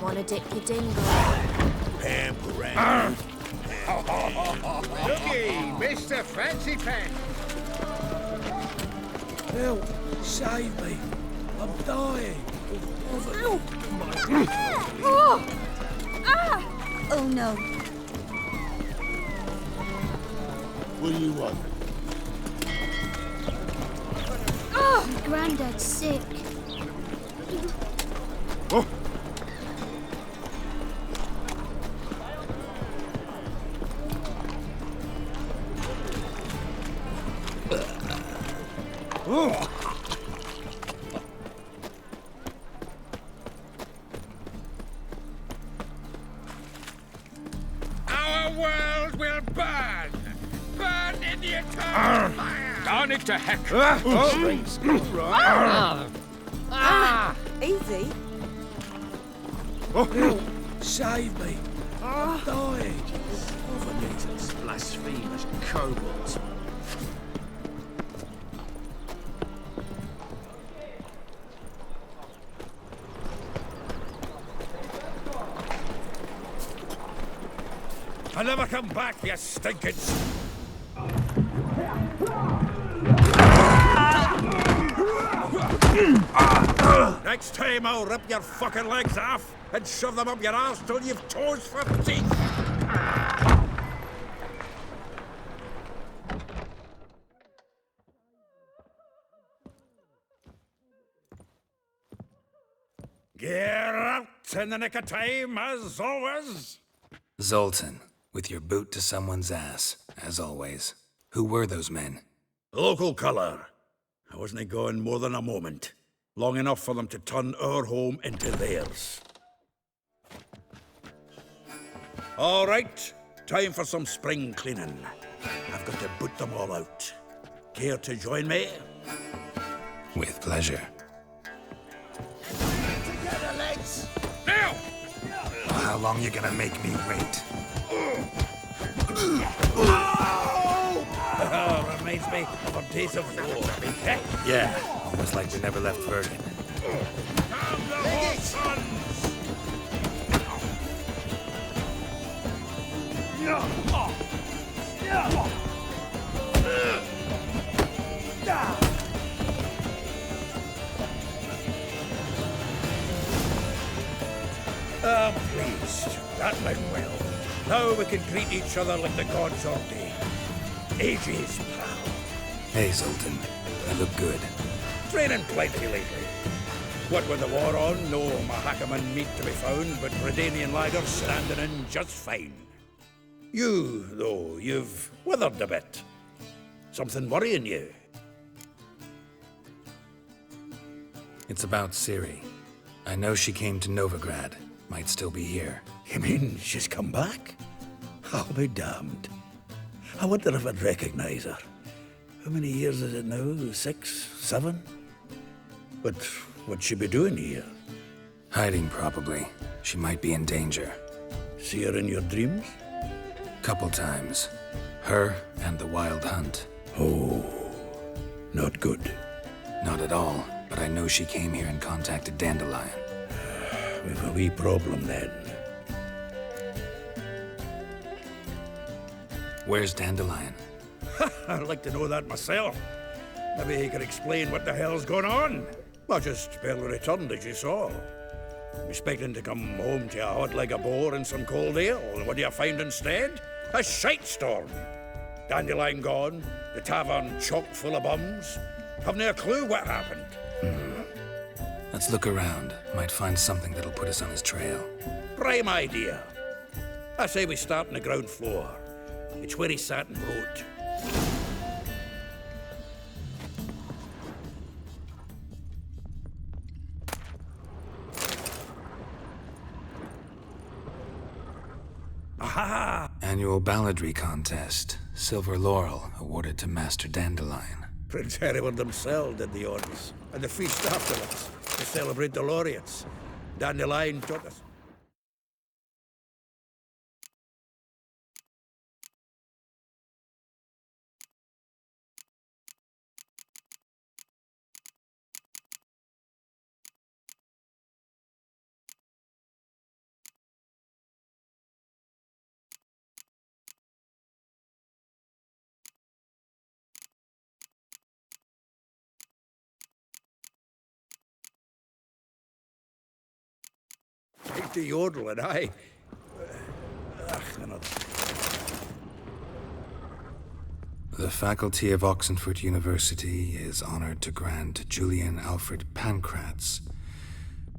Wanna dip your dingle? Looky, Mr. Fancy Pants. Help! Save me! I'm dying! Ow! Oh! Ah! Oh no. will you want? Oh, Grandad's sick. Oh. Oh. Our world will burn! Burn in the eternal fire! Darn it to heck! Easy. Save me. I'm dying. Over these blasphemous kobolds. I'll never come back, you stinking... Next time I'll rip your fucking legs off and shove them up your arse till you've toes for teeth. Get out in the nick of time, as always. Zoltan, with your boot to someone's ass, as always. Who were those men? Local colour. I wasn't gone more than a moment. Long enough for them to turn our home into theirs. All right, time for some spring cleaning. I've got to boot them all out. Care to join me? With pleasure. Together, lads! Now! How long you gonna make me wait? Reminds me of our days of war. Yeah, almost like we never left Verdun. Come the whole sons! I'm pleased. That went well. Now we can greet each other like the gods ordained. Ages, pal. Hey, Zoltan. You look good. Training plenty lately. What with the war on, no Mahakaman meat to be found, but Redanian lagers standing in just fine. You, though, you've withered a bit. Something worrying you? It's about Ciri. I know she came to Novigrad. Might still be here. You mean she's come back? I'll be damned. I wonder if I'd recognize her. How many years is it now? 6, 7? But what'd she be doing here? Hiding, probably. She might be in danger. See her in your dreams? Couple times. Her and the Wild Hunt. Oh, not good. Not at all, but I know she came here and contacted Dandelion. We've a wee problem then. Where's Dandelion? I'd like to know that myself. Maybe he could explain what the hell's going on. Well, just barely returned, as you saw. Expecting to come home to a hot leg of boar and some cold ale. And what do you find instead? A shite storm. Dandelion gone, the tavern chock full of bums. Haven't a clue what happened. Let's look around. Might find something that'll put us on his trail. Prime idea. I say we start on the ground floor. It's where he sat and wrote. Aha! Annual balladry contest. Silver laurel awarded to Master Dandelion. Prince Hereward himself did the honors, and the feast afterwards to celebrate the laureates. Dandelion took us. To yodel and I... another. The faculty of Oxenford University is honored to grant Julian Alfred Pancratz,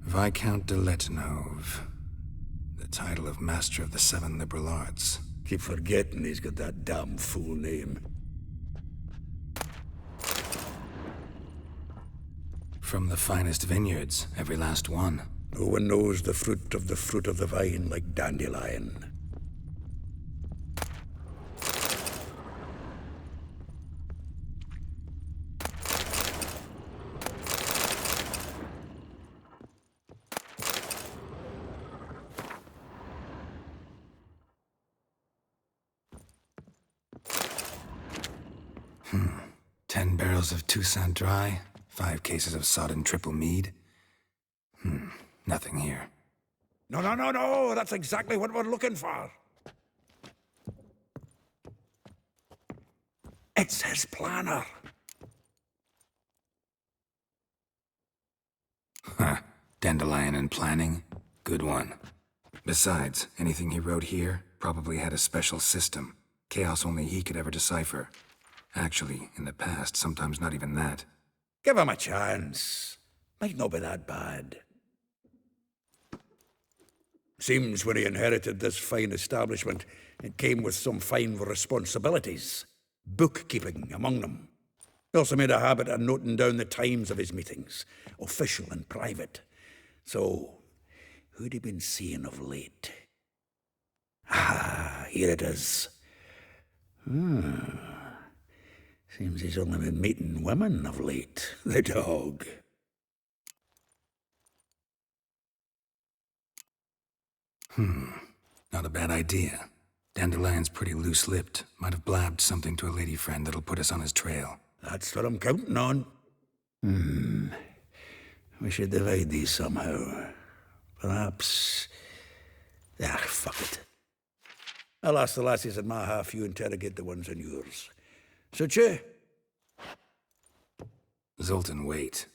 Viscount de Letenove, the title of Master of the Seven Liberal Arts. Keep forgetting he's got that damn fool name. From the finest vineyards, every last one. No one knows the fruit of the vine like Dandelion. Hmm. 10 barrels of Toussaint Dry, 5 cases of sodden triple mead. Nothing here. No, that's exactly what we're looking for. It's his planner. Huh. Dandelion and planning? Good one. Besides, anything he wrote here probably had a special system. Chaos only he could ever decipher. Actually, in the past, sometimes not even that. Give him a chance. Might not be that bad. Seems when he inherited this fine establishment, it came with some fine responsibilities. Bookkeeping among them. He also made a habit of noting down the times of his meetings, official and private. So, who'd he been seeing of late? Ah, here it is. Seems he's only been meeting women of late, the dog. Not a bad idea. Dandelion's pretty loose-lipped. Might have blabbed something to a lady friend that'll put us on his trail. That's what I'm counting on. We should divide these somehow. Perhaps... fuck it. I'll ask the lassies in my half, you interrogate the ones in yours. Suit you? Zoltan, wait.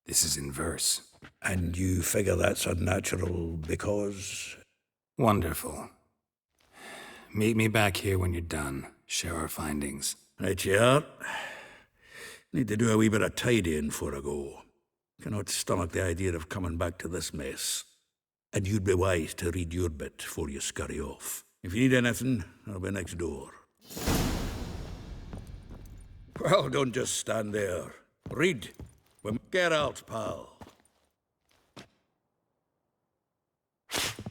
This is in verse. And you figure that's unnatural because... Wonderful. Meet me back here when you're done. Share our findings. Right you are. Need to do a wee bit of tidying before I go. Cannot stomach the idea of coming back to this mess. And you'd be wise to read your bit before you scurry off. If you need anything, I'll be next door. Well, don't just stand there. Read. Get out, pal.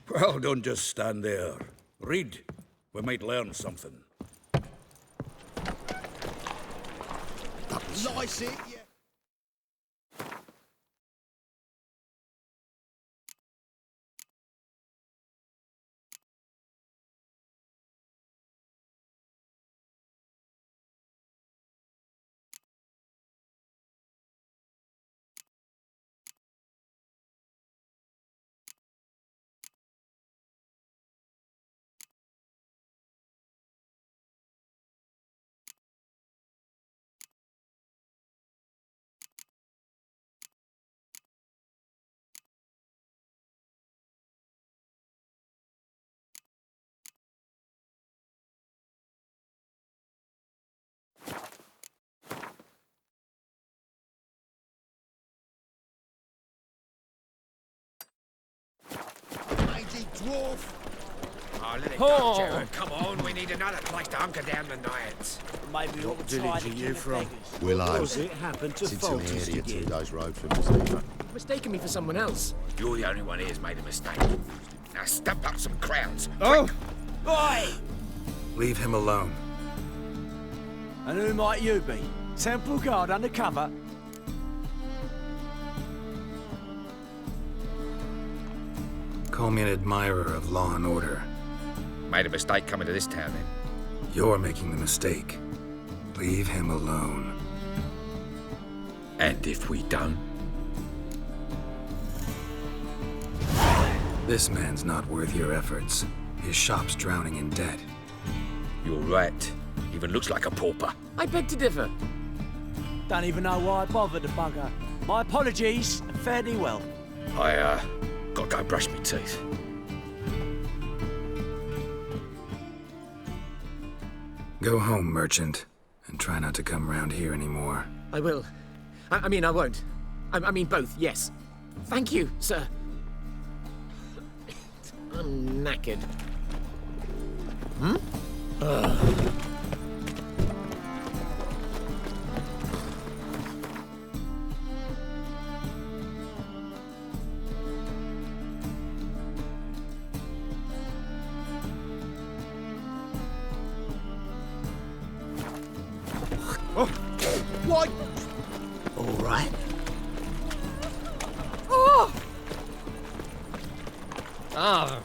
Well, don't just stand there. Read. We might learn something. Lice it, yeah. Dwarf! Oh, let it go, Jared. Come on, we need another place to hunker down the night. Maybe what village are you from? Willow. Does it happen to It's in the Foltest area 2 again? days' road from the zebra. Mistaking me for someone else. You're the only one here's made a mistake. Now stump up some crowns. Oh! Oi! Leave him alone. And who might you be? Temple Guard undercover? Call me an admirer of law and order. Made a mistake coming to this town, then. You're making the mistake. Leave him alone. And if we don't? This man's not worth your efforts. His shop's drowning in debt. You're right. Even looks like a pauper. I beg to differ. Don't even know why I bothered the bugger. My apologies, and fare thee well. I, gotta go brush my teeth. Go home, merchant, try not to come round here anymore. I will. I mean, I won't. I mean both, yes. Thank you, sir. I'm knackered. Why? All right. Oh! Ah.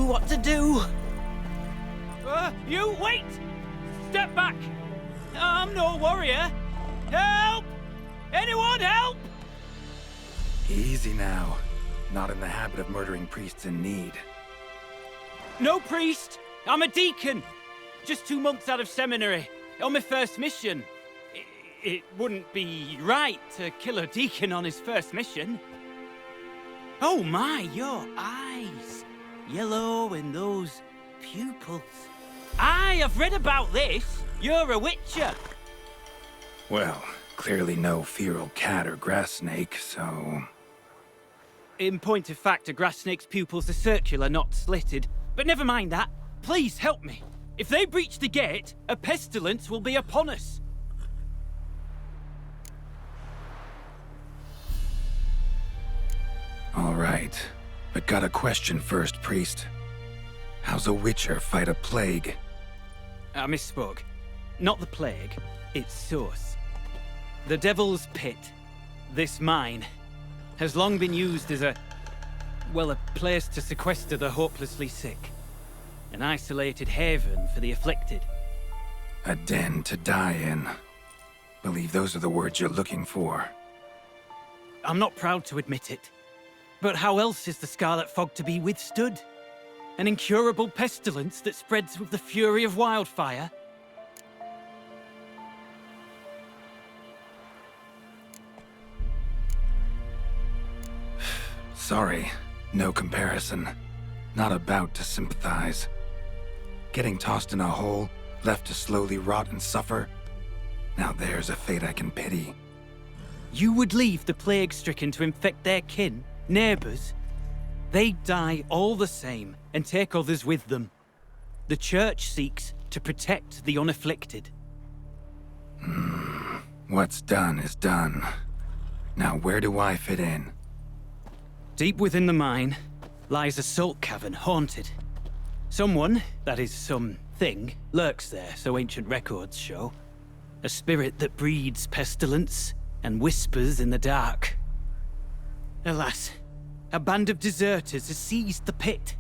What to do? You wait! Step back! I'm no warrior. Help! Anyone help! Easy now. Not in the habit of murdering priests in need. No priest. I'm a deacon. Just 2 months out of seminary. On my first mission. It wouldn't be right to kill a deacon on his first mission. Oh my, your eyes. Yellow and those pupils. I've read about this. You're a witcher. Well, clearly no feral cat or grass snake, so... In point of fact, a grass snake's pupils are circular, not slitted. But never mind that. Please help me. If they breach the gate, a pestilence will be upon us. All right. But got a question first, priest. How's a witcher fight a plague? I misspoke. Not the plague, its source. The Devil's Pit, this mine, has long been used as a place to sequester the hopelessly sick. An isolated haven for the afflicted. A den to die in. Believe those are the words you're looking for. I'm not proud to admit it. But how else is the Scarlet Fog to be withstood? An incurable pestilence that spreads with the fury of wildfire? Sorry, no comparison. Not about to sympathize. Getting tossed in a hole, left to slowly rot and suffer? Now there's a fate I can pity. You would leave the plague-stricken to infect their kin? Neighbours, they die all the same and take others with them. The Church seeks to protect the unafflicted. What's done is done. Now where do I fit in? Deep within the mine lies a salt cavern haunted. Someone, that is something, lurks there, so ancient records show. A spirit that breeds pestilence and whispers in the dark. Alas, a band of deserters has seized the pit.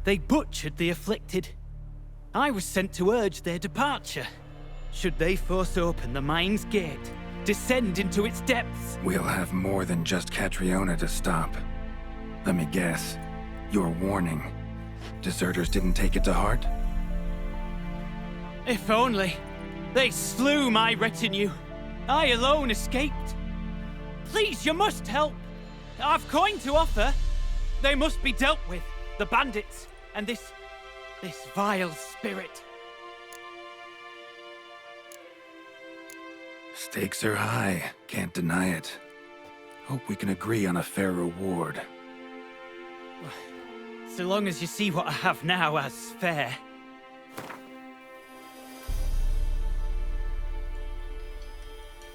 They butchered the afflicted. I was sent to urge their departure. Should they force open the mine's gate, descend into its depths... We'll have more than just Catriona to stop. Let me guess. Your warning. Deserters didn't take it to heart? If only. They slew my retinue. I alone escaped. Please, you must help. I've coin to offer. They must be dealt with. The bandits and this vile spirit. Stakes are high. Can't deny it. Hope we can agree on a fair reward. So long as you see what I have now as fair.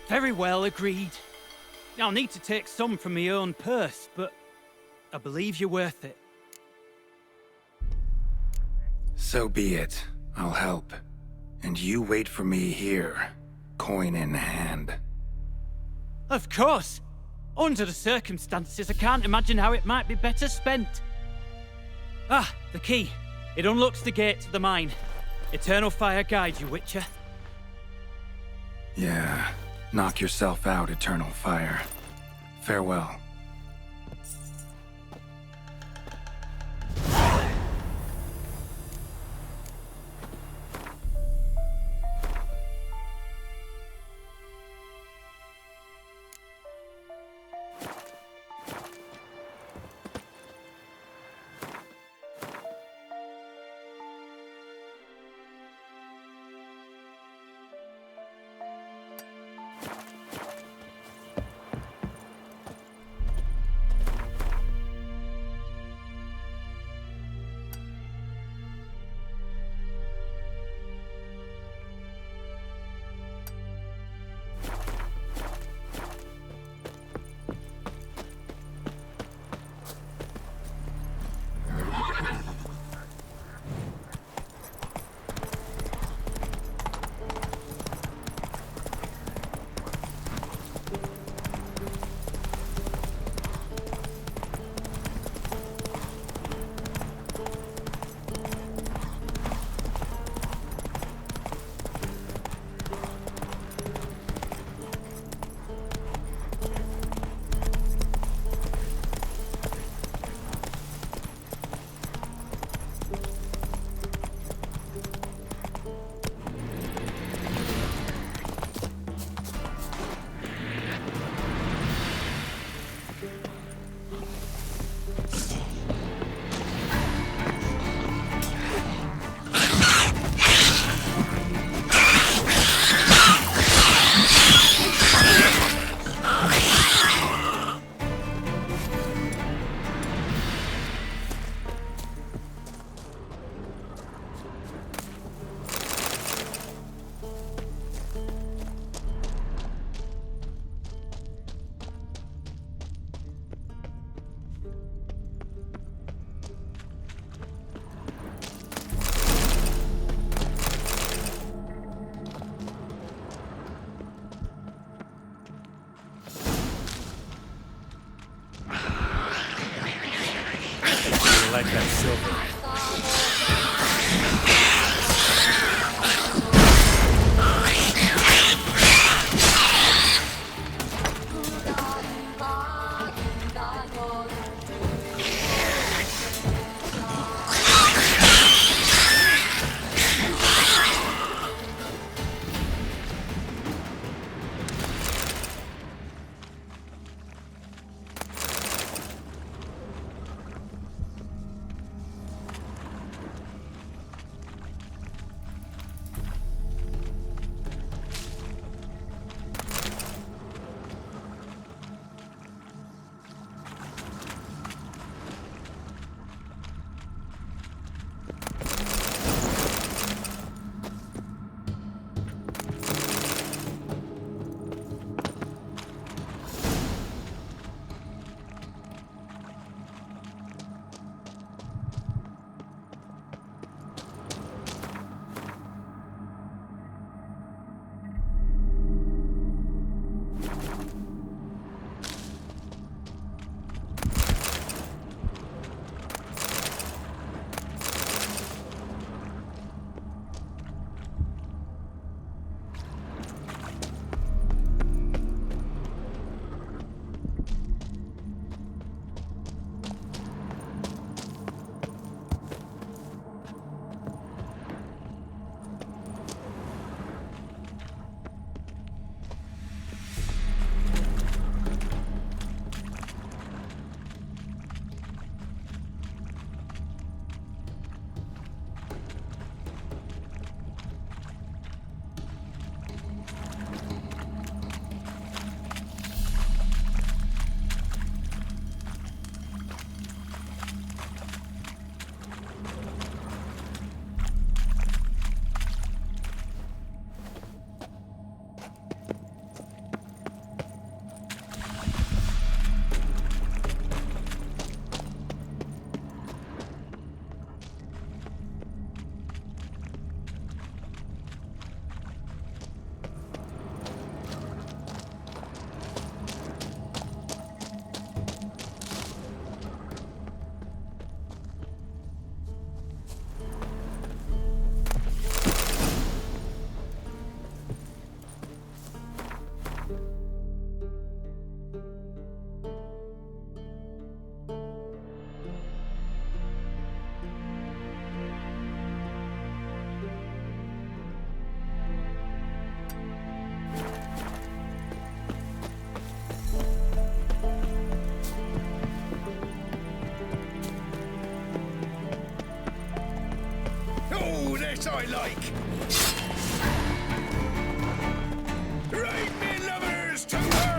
Very well, agreed. I'll need to take some from my own purse, but I believe you're worth it. So be it. I'll help. And you wait for me here, coin in hand. Of course! Under the circumstances, I can't imagine how it might be better spent. Ah, the key. It unlocks the gate to the mine. Eternal fire guide you, Witcher. Yeah. Knock yourself out, Eternal Fire. Farewell. Like that silver. I like. Right, me lovers, to work!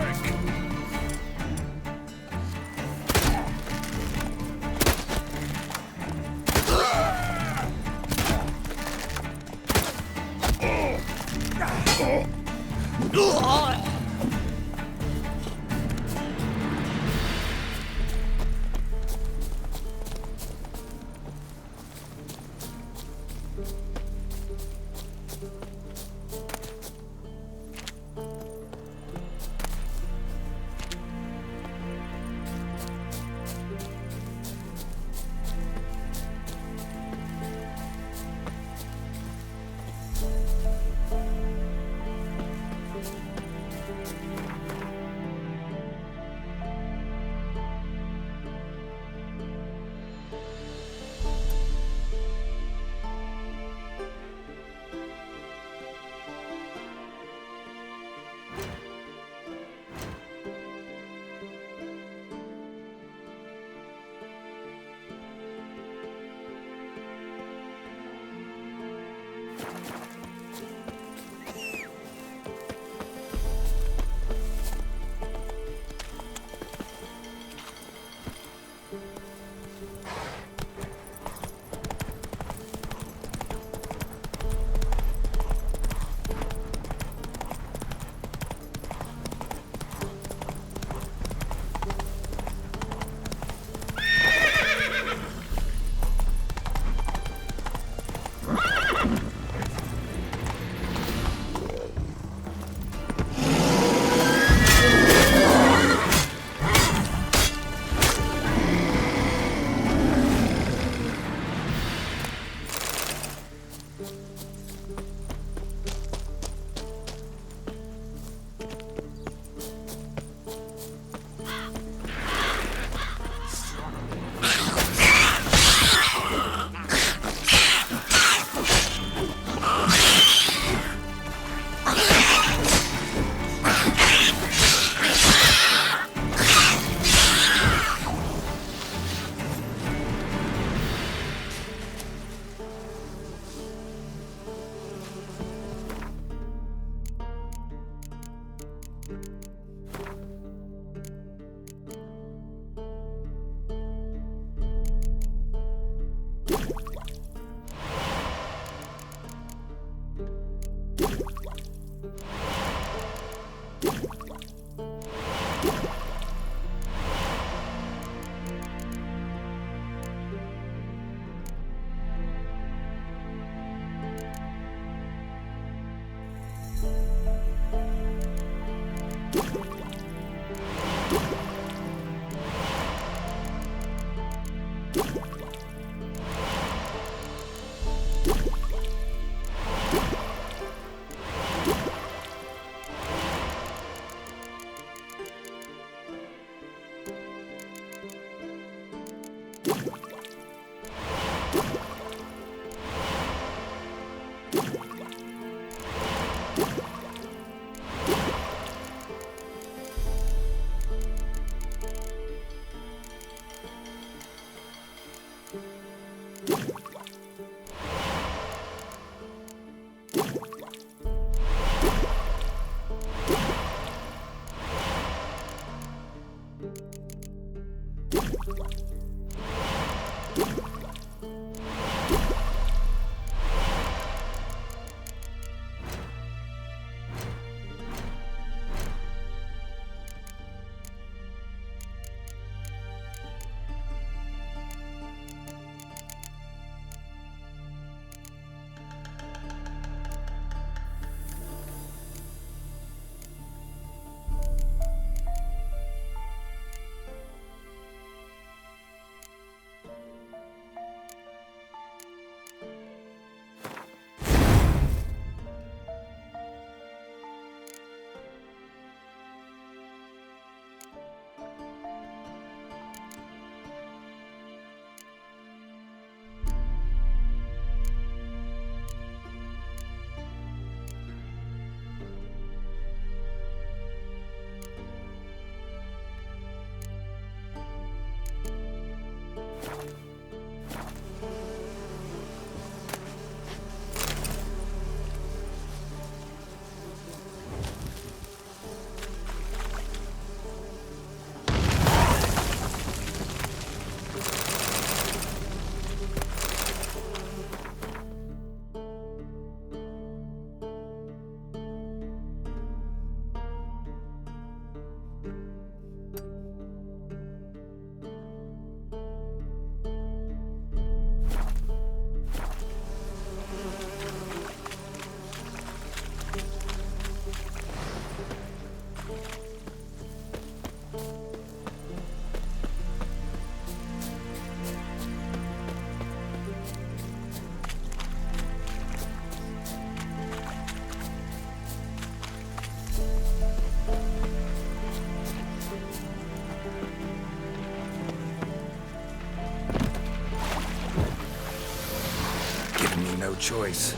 choice.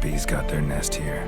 Harpies got their nest here.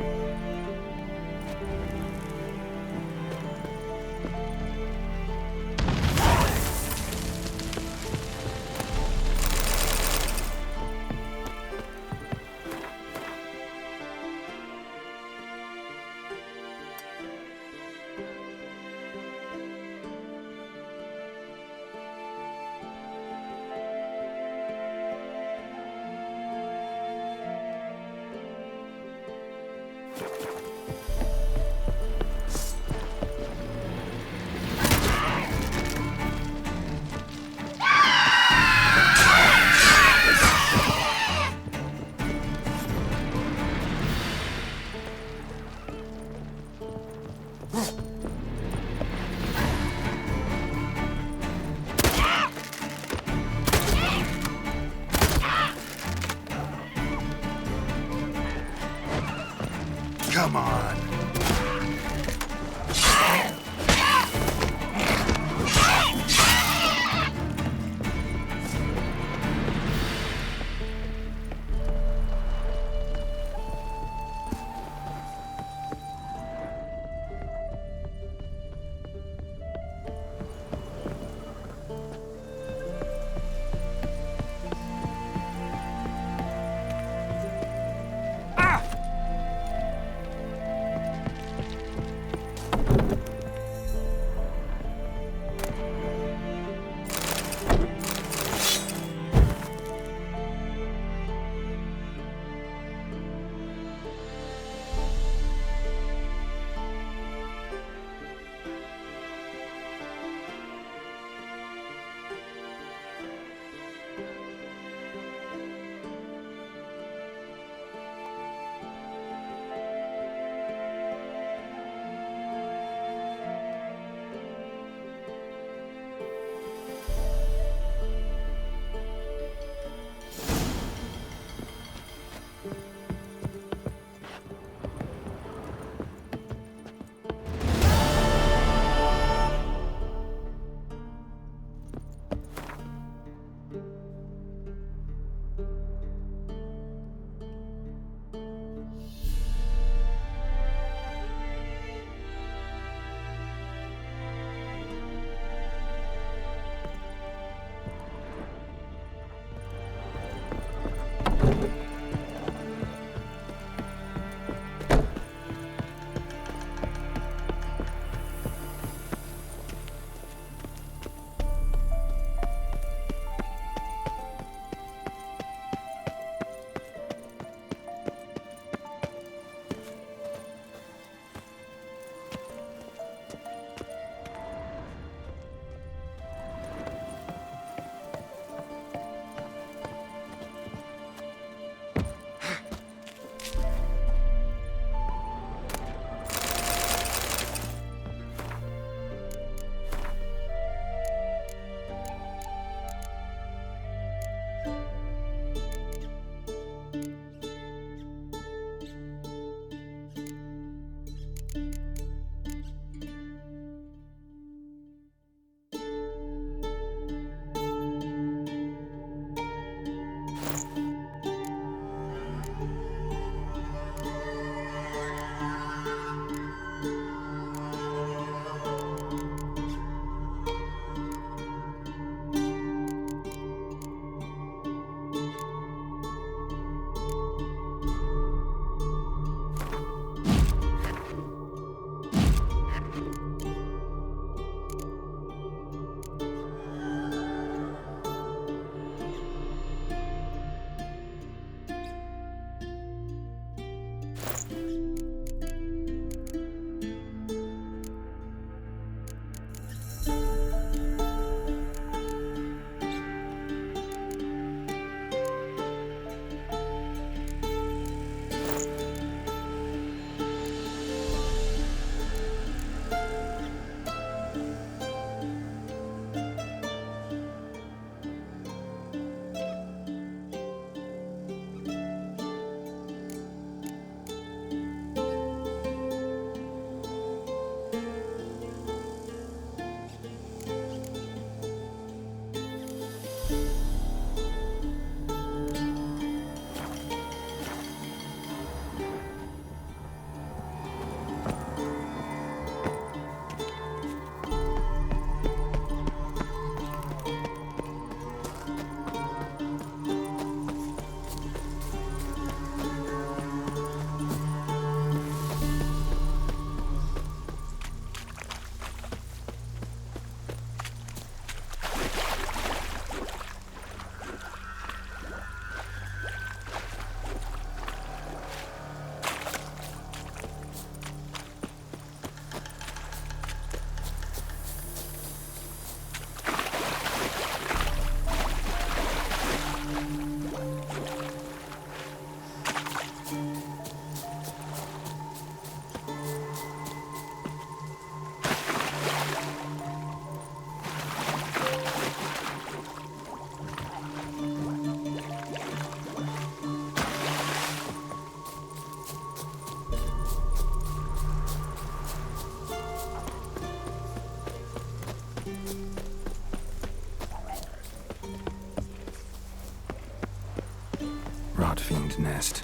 Rotfiend nest.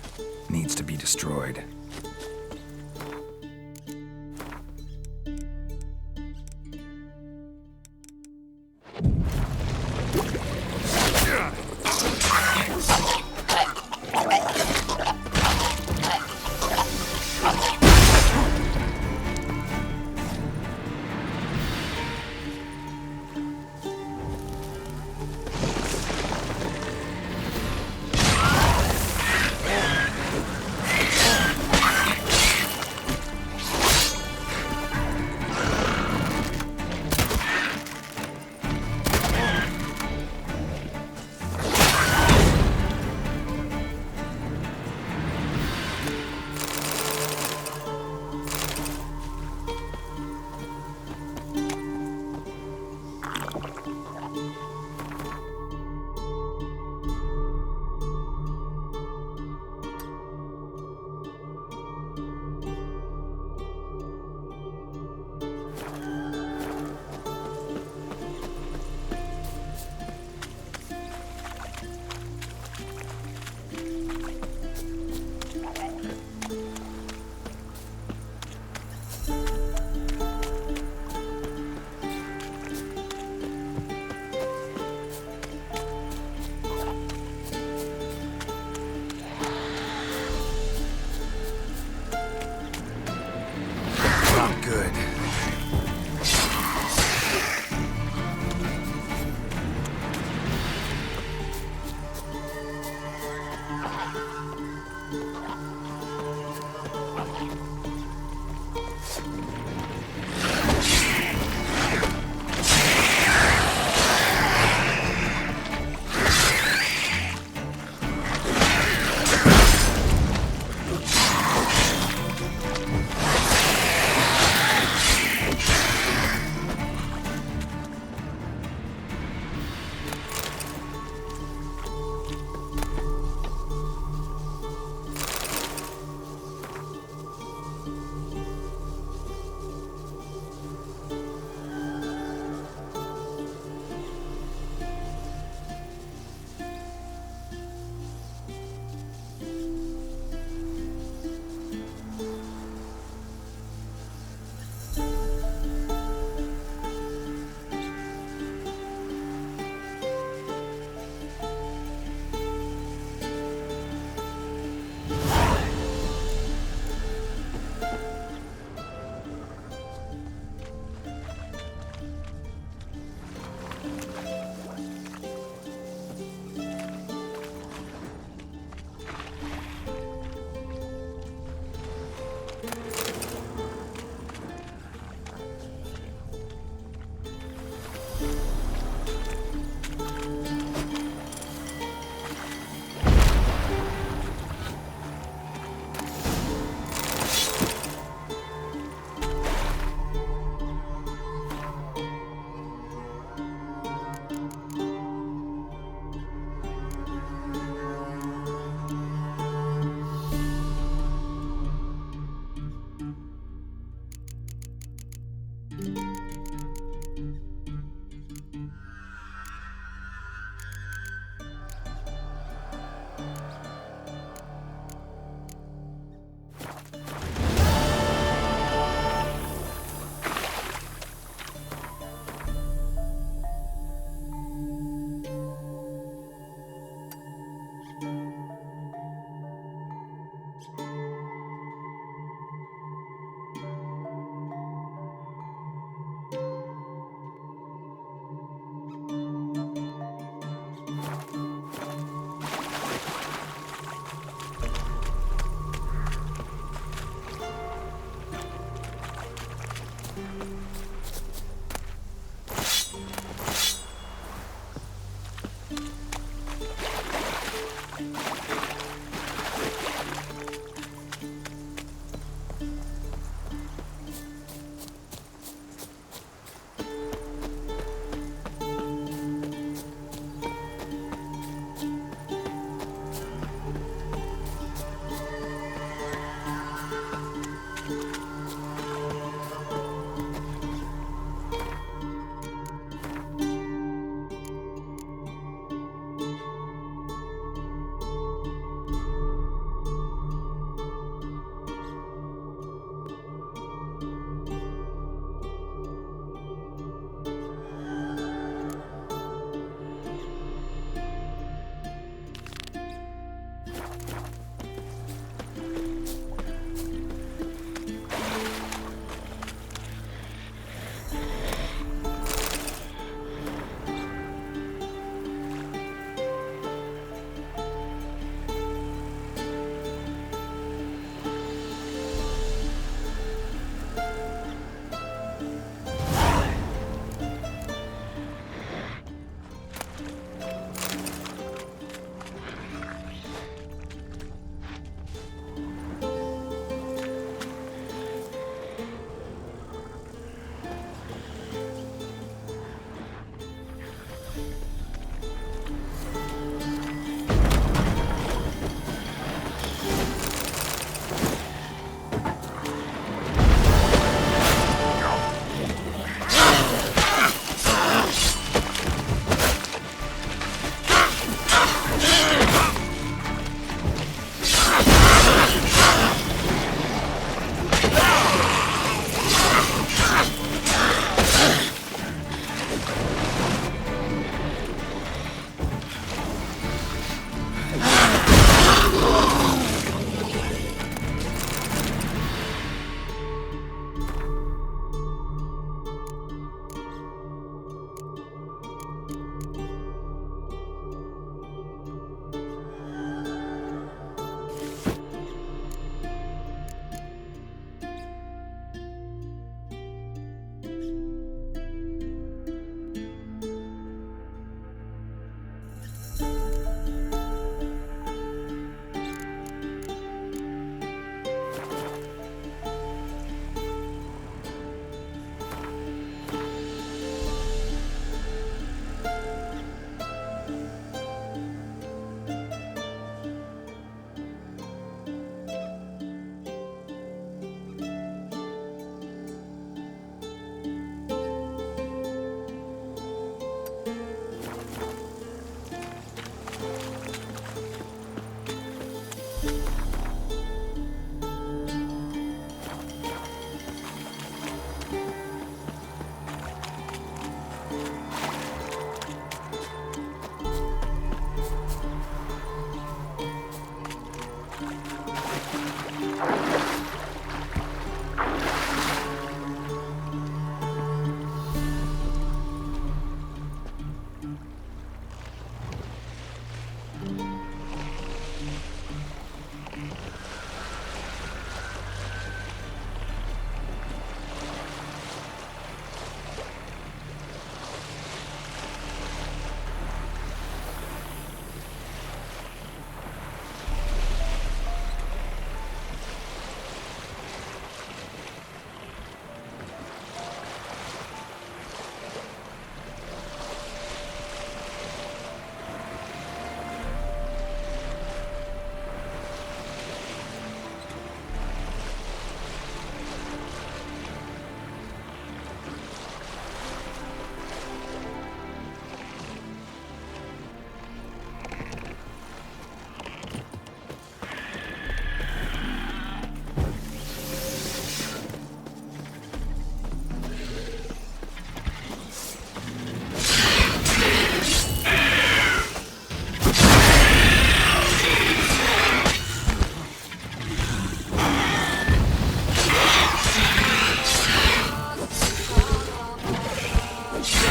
Needs to be destroyed.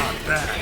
Not bad.